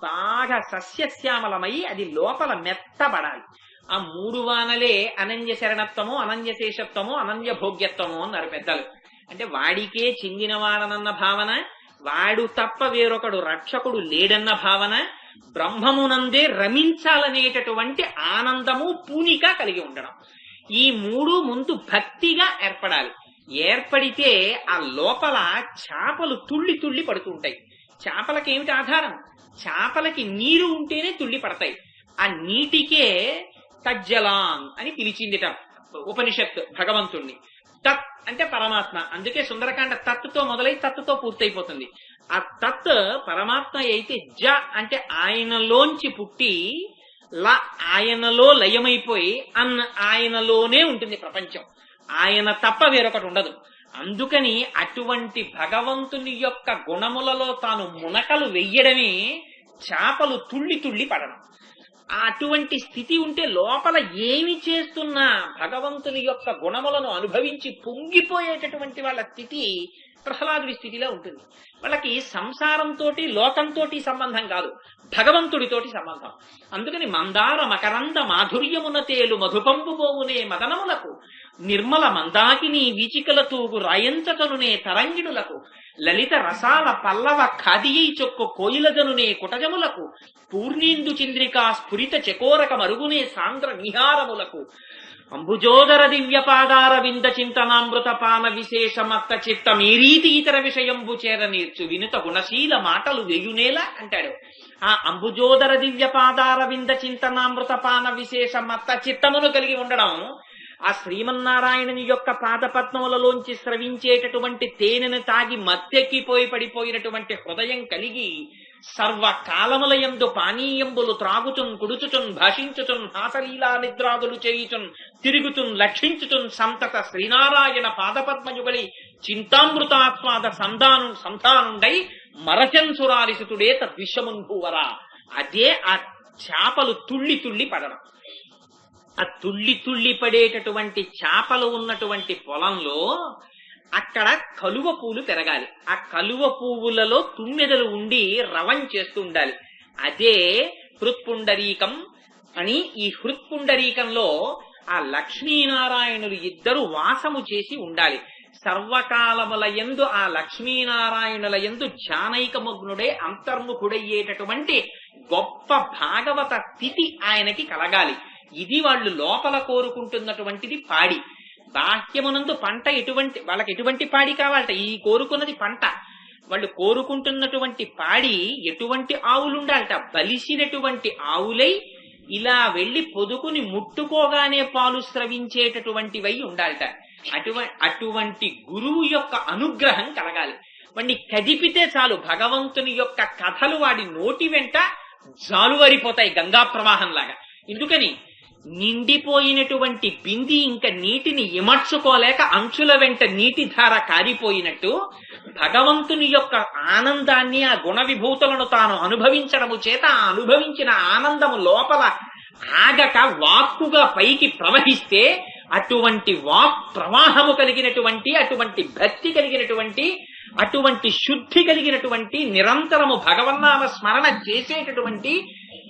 బాగా సస్యశ్యామలమై అది లోపల మెత్తబడాలి. ఆ 3 వానలే అనన్య శరణత్వము, అనన్య శేషత్వము, అనన్య భోగ్యత్వము అన్నారు పెద్దలు. అంటే వాడికే చెందినవాడనన్న భావన, వాడు తప్ప వేరొకడు రక్షకుడు లేడన్న భావన, బ్రహ్మమునందే రమించాలనేటటువంటి ఆనందము పూనిక కలిగి ఉండడం. ఈ 3 ముందు భక్తిగా ఏర్పడాలి. ఏర్పడితే ఆ లోపల చేపలు తుళ్ళి తుళ్ళి పడుతూ ఉంటాయి. చేపలకి ఏమిటి ఆధారం? చేపలకి నీరు ఉంటేనే తుళ్ళి పడతాయి. ఆ నీటికే తజ్జలాన్ అని పిలిచిందిట ఉపనిషత్తు భగవంతుణ్ణి. తత్ అంటే పరమాత్మ. అందుకే సుందరకాండ తత్తుతో మొదలై తత్తుతో పూర్తయిపోతుంది. ఆ తత్ పరమాత్మ అయితే జ అంటే ఆయనలోంచి పుట్టి, ల ఆయనలో లయమైపోయి, అన్ ఆయనలోనే ఉంటుంది ప్రపంచం. ఆయన తప్ప వేరొకటి ఉండదు. అందుకని అటువంటి భగవంతుని యొక్క గుణములలో తాను మునకలు వెయ్యడమే చేపలు తుళ్ళి తుళ్ళి పడడం. అటువంటి స్థితి ఉంటే లోపల ఏమి చేస్తున్నా భగవంతుని యొక్క గుణములను అనుభవించి పొంగిపోయేటటువంటి వాళ్ళ స్థితి ప్రహ్లాదుడి స్థితిలో ఉంటుంది. వాళ్ళకి సంసారంతో లోకంతో సంబంధం కాదు, భగవంతుడితోటి సంబంధం. అందుకని మందార మకరంద మాధుర్యమున తేలు మధుపంపు పోవునే మదనములకు, నిర్మల మందాకిని వీచికల తూగు రాయంచటనునే తరంగిణులకు, లలిత రసాల పల్లవ ఖాదియై చొక్కు కోయిలజనునే కుటజములకు, పూర్ణీందు చంద్రికా స్ఫురిత చకోరక మరుగునే సాంద్ర నిహారములకు, అంబుజోదర దివ్యపాదార వింద చింతనామృత పాన విశేషమత్త చిత్తం ఈ రీతి ఇతర విషయంబు చేర నేర్చు వినుత గుణశీల మాటలు వెయ్యునేల అంటాడు. ఆ అంబుజోదర దివ్యపాదార వింద చింతనామృత పాన విశేషమత్త చిత్తమును కలిగి ఉండడం, ఆ శ్రీమన్నారాయణుని యొక్క పాదపద్మములలోంచి స్రవించేటటువంటి తేనెను తాగి మత్తెక్కిపోయి పడిపోయినటువంటి హృదయం కలిగి సర్వకాలములయందు పానీయంబులు త్రాగుచున్ కుడుచుచున్ భాషించుచున్ హాసలీలా నిద్రాదులు చేయుచున్ తిరుగుచున్ లక్షించుచున్ సంతత శ్రీనారాయణ పాదపద్మయుగలి చింతామృతాస్వాద సంధానుండై మరచన్సురారిసుతుడే తద్విశ్వమున్భూవరా. అదే ఆ చేపలు తుళ్ళి తుళ్ళి పడడం. ఆ తుళ్ళి తుళ్ళి పడేటటువంటి చేపలు ఉన్నటువంటి పొలంలో అక్కడ కలువ పూలు పెరగాలి. ఆ కలువ పువ్వులలో తుమ్మెదలు ఉండి రవం చేస్తూ ఉండాలి. అదే పృత్పుండరీకం అని ఈ హృత్పుండరీకంలో ఆ లక్ష్మీనారాయణులు ఇద్దరు వాసము చేసి ఉండాలి. సర్వకాలముల యందు ఆ లక్ష్మీనారాయణుల యందు ధ్యానైకమగ్నుడే అంతర్ముఖుడయ్యేటటువంటి గొప్ప భాగవత స్థితి ఆయనకి కలగాలి. ఇది వాళ్ళు లోపల కోరుకుంటున్నటువంటిది పాడి. బాహ్యమునందు పంట వాళ్ళకి ఎటువంటి పాడి కావాలట? ఈ కోరుకున్నది పంట. వాళ్ళు కోరుకుంటున్నటువంటి పాడి ఎటువంటి ఆవులుండాలట? బలిసినటువంటి ఆవులై ఇలా వెళ్లి పొదుకుని ముట్టుకోగానే పాలు స్రవించేటటువంటివై ఉండాలట. అటువంటి గురువు యొక్క అనుగ్రహం కలగాలి. వాడిని కదిపితే చాలు భగవంతుని యొక్క కథలు వాడి నోటి వెంట జాలువరిపోతాయి గంగా ప్రవాహంలాగా. ఎందుకని? నిండిపోయినటువంటి బింది ఇంకా నీటిని ఇమర్చుకోలేక అంచుల వెంట నీటి ధార కారిపోయినట్టు భగవంతుని యొక్క ఆనందాన్ని, ఆ గుణ విభూతులను తాను అనుభవించడము చేత ఆ అనుభవించిన ఆనందము లోపల ఆగక వాక్కుగా పైకి ప్రవహిస్తే అటువంటి వాక్ ప్రవాహము కలిగినటువంటి, అటువంటి భక్తి కలిగినటువంటి, అటువంటి శుద్ధి కలిగినటువంటి, నిరంతరము భగవన్నామ స్మరణ చేసేటటువంటి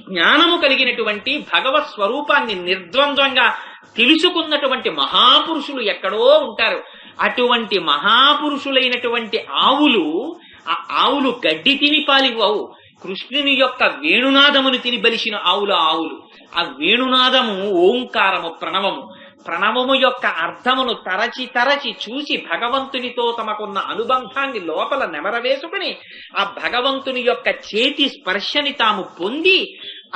జ్ఞానము కలిగినటువంటి, భగవత్ స్వరూపాన్ని నిర్ద్వంద్వంగా తెలుసుకున్నటువంటి మహాపురుషులు ఎక్కడో ఉంటారు. అటువంటి మహాపురుషులైనటువంటి ఆవులు, ఆ ఆవులు గడ్డి తిని పాలివ్వవు. కృష్ణుని యొక్క వేణునాదమును తిని బలిసిన ఆవులు. ఆ వేణునాదము ఓంకారము, ప్రణవము యొక్క అర్థమును తరచి తరచి చూసి భగవంతునితో తమకున్న అనుబంధాన్ని లోపల నెమరవేసుకుని ఆ భగవంతుని యొక్క చేతి స్పర్శని తాము పొంది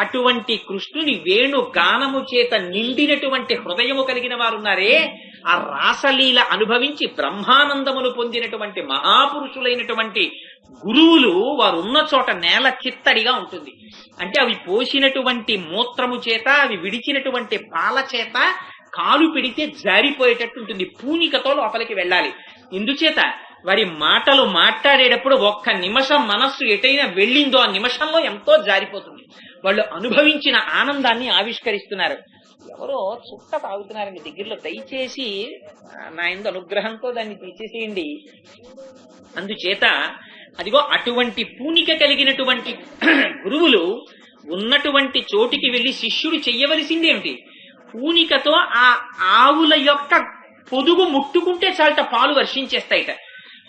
అటువంటి కృష్ణుని వేణు గానము చేత నిండినటువంటి హృదయము కలిగిన వారున్నారే, ఆ రాసలీల అనుభవించి బ్రహ్మానందమును పొందినటువంటి మహాపురుషులైనటువంటి గురువులు వారున్న చోట నేల చిత్తడిగా ఉంటుంది. అంటే అవి పోసినటువంటి మూత్రము చేత, అవి విడిచినటువంటి పాల చేత కాలు పిడితే జారిపోయేటట్టు ఉంటుంది. పూనికతో లోపలికి వెళ్ళాలి. ఇందుచేత వారి మాటలు మాట్లాడేటప్పుడు ఒక్క నిమిషం మనస్సు ఎటైనా వెళ్ళిందో ఆ నిమిషంలో ఎంతో జారిపోతుంది. వాళ్ళు అనుభవించిన ఆనందాన్ని ఆవిష్కరిస్తున్నారు. ఎవరో చుక్క తాగుతున్నారండి దగ్గరలో, దయచేసి నా యందు అనుగ్రహంతో దాన్ని తీసేసేయండి. అందుచేత అదిగో అటువంటి పూనిక కలిగినటువంటి గురువులు ఉన్నటువంటి చోటికి వెళ్లి శిష్యుడు చెయ్యవలసిందేమిటి? పూనికతో ఆ ఆవుల యొక్క పొదుగు ముట్టుకుంటే చాలట పాలు వర్షించేస్తాయిట.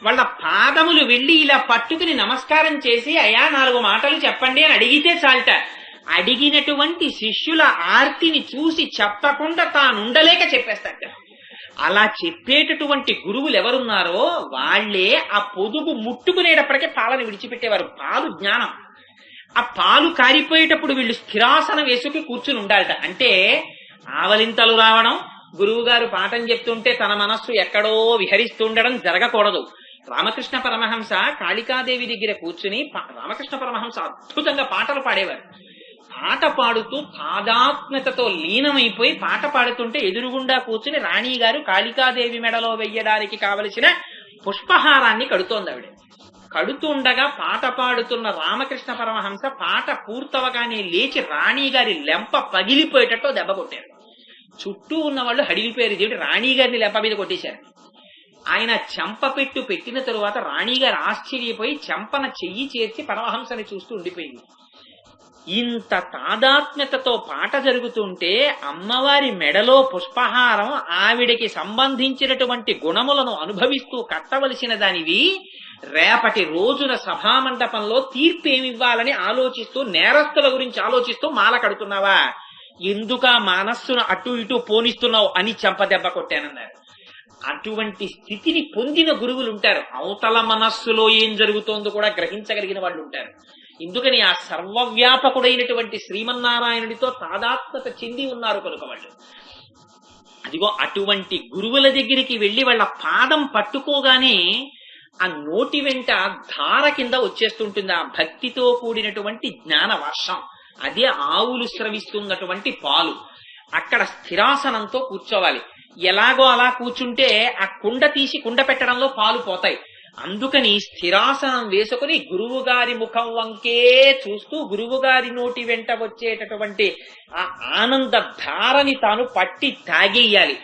వాళ్ళ పాదములు వెళ్లి ఇలా పట్టుకుని నమస్కారం చేసి అయా 4 మాటలు చెప్పండి అని అడిగితే చాలట. అడిగినటువంటి శిష్యుల ఆర్తిని చూసి చెప్పకుండా తానుండలేక చెప్పేస్తాట. అలా చెప్పేటటువంటి గురువులు ఎవరున్నారో వాళ్లే ఆ పొదుగు ముట్టుకునేటప్పటికే పాలను విడిచిపెట్టేవారు. పాలు జ్ఞానం. ఆ పాలు కారిపోయేటప్పుడు వీళ్ళు స్థిరాసనం వేసుకు కూర్చుని ఉండాలట. అంటే ఆవలింతలు రావడం, గురువు గారు పాఠం చెప్తుంటే తన మనస్సు ఎక్కడో విహరిస్తుండడం జరగకూడదు. రామకృష్ణ పరమహంస కాళికాదేవి దగ్గర కూర్చుని రామకృష్ణ పరమహంస అద్భుతంగా పాటలు పాడేవారు. పాట పాడుతూ తాదాత్మ్యతతో లీనమైపోయి పాట పాడుతుంటే ఎదురుగుండా కూర్చుని రాణి గారు కాళికాదేవి మెడలో వెయ్యడానికి కావలసిన పుష్పహారాన్ని కడుతోంది. ఆవిడ కడుతుండగా పాట పాడుతున్న రామకృష్ణ పరమహంస పాట పూర్తవగానే లేచి రాణి గారి లెంప పగిలిపోయేటట్టు దెబ్బ కొట్టారు. చుట్టూ ఉన్న వాళ్ళు హడిలిపోయారు. ఇదేంటి రాణి గారిని లెంప మీద కొట్టేశారు. ఆయన చెంప పెట్టిన తరువాత రాణిగారు ఆశ్చర్యపోయి చెంపన చెయ్యి చేర్చి పరమహంసని చూస్తూ ఉండిపోయింది. ఇంత తాదాత్మ్యతతో పాట జరుగుతుంటే అమ్మవారి మెడలో పుష్పహారం ఆవిడికి సంబంధించినటువంటి గుణములను అనుభవిస్తూ కట్టవలసిన దానివి రేపటి రోజున సభామండపంలో తీర్పేమివ్వాలని ఆలోచిస్తూ, నేరస్తుల గురించి ఆలోచిస్తూ మాల కడుతున్నావా? ఎందుక మనస్సును అటు ఇటు పోనిస్తున్నావు అని చెంపదెబ్బ కొట్టానన్నారు. అటువంటి స్థితిని పొందిన గురువులు ఉంటారు. అవతల మనస్సులో ఏం జరుగుతోందో కూడా గ్రహించగలిగిన వాళ్ళు ఉంటారు. ఎందుకని ఆ సర్వవ్యాపకుడైనటువంటి శ్రీమన్నారాయణుడితో తాదాత్మ్యత చెంది ఉన్నారు కనుక వాళ్ళు. అదిగో అటువంటి గురువుల దగ్గరికి వెళ్లి వాళ్ళ పాదం పట్టుకోగానే ఆ నోటి వెంట ధార కింద వచ్చేస్తుంటుంది ఆ భక్తితో కూడినటువంటి జ్ఞాన వర్షం. అదే ఆవులు స్రవిస్తున్నటువంటి పాలు. అక్కడ స్థిరాసనంతో కూర్చోవాలి. ఎలాగో అలా కూర్చుంటే ఆ కుండ తీసి కుండ పెట్టడంలో పాలు పోతాయి. అందుకని స్థిరాసనం వేసుకుని గురువు గారి ముఖం వంకే చూస్తూ గురువు గారి నోటి వెంట వచ్చేటటువంటి ఆ ఆనంద ధారని తాను పట్టి తాగేయాలి.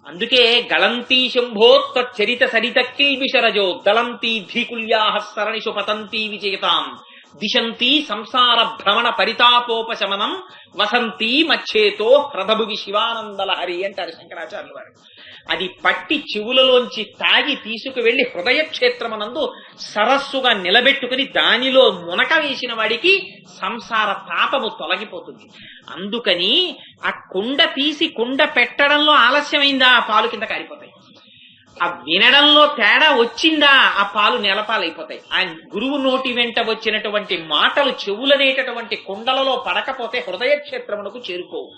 అందుకే గళంతీ శంభోత్త చరిత సరిత కిల్బిషరజో దళంతీ ధీకుల్యాహ సరణిషు పతంతీ విజయతాం దిశంతి సంసార భ్రమణ పరితాపోపశమనం వసంతి మచ్చేతో హ్రదభువి శివానందలహరి అంటారు శంకరాచార్యుల వారు. అది పట్టి చెవులలోంచి తాగి తీసుకువెళ్లి హృదయ క్షేత్రమునందు సరస్సుగా నిలబెట్టుకుని దానిలో మునక వేసిన వాడికి సంసార తాపము తొలగిపోతుంది. అందుకని ఆ కుండ తీసి కుండ పెట్టడంలో ఆలస్యమైందా ఆ పాలు కింద కారిపోతాయి. ఆ వినడంలో తేడా వచ్చిందా ఆ పాలు నేలపాలైపోతాయి. ఆ గురువు నోటి వెంట వచ్చినటువంటి మాటలు చెవులనేటటువంటి కుండలలో పడకపోతే హృదయ క్షేత్రమునకు చేరుకోవు.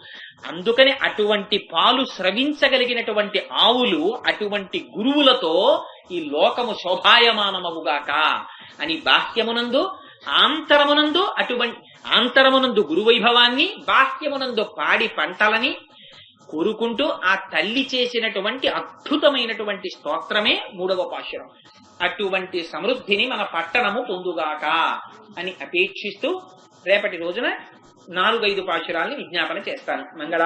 అందుకని అటువంటి పాలు స్రవించగలిగినటువంటి ఆవులు అటువంటి గురువులతో ఈ లోకము శోభాయమానమవుగాక అని బాహ్యమునందు ఆంతరమునందు గురువైభవాన్ని, బాహ్యమునందు పాడి పంటలని కోరుకుంటూ ఆ తల్లి చేసినటువంటి అద్భుతమైనటువంటి స్తోత్రమే 3వ పాశురం. అటువంటి సమృద్ధిని మన పట్టణము పొందుగాక అని అపేక్షిస్తూ రేపటి రోజున 4-5 పాశురాల్ని విజ్ఞాపన చేస్తాను. మంగళ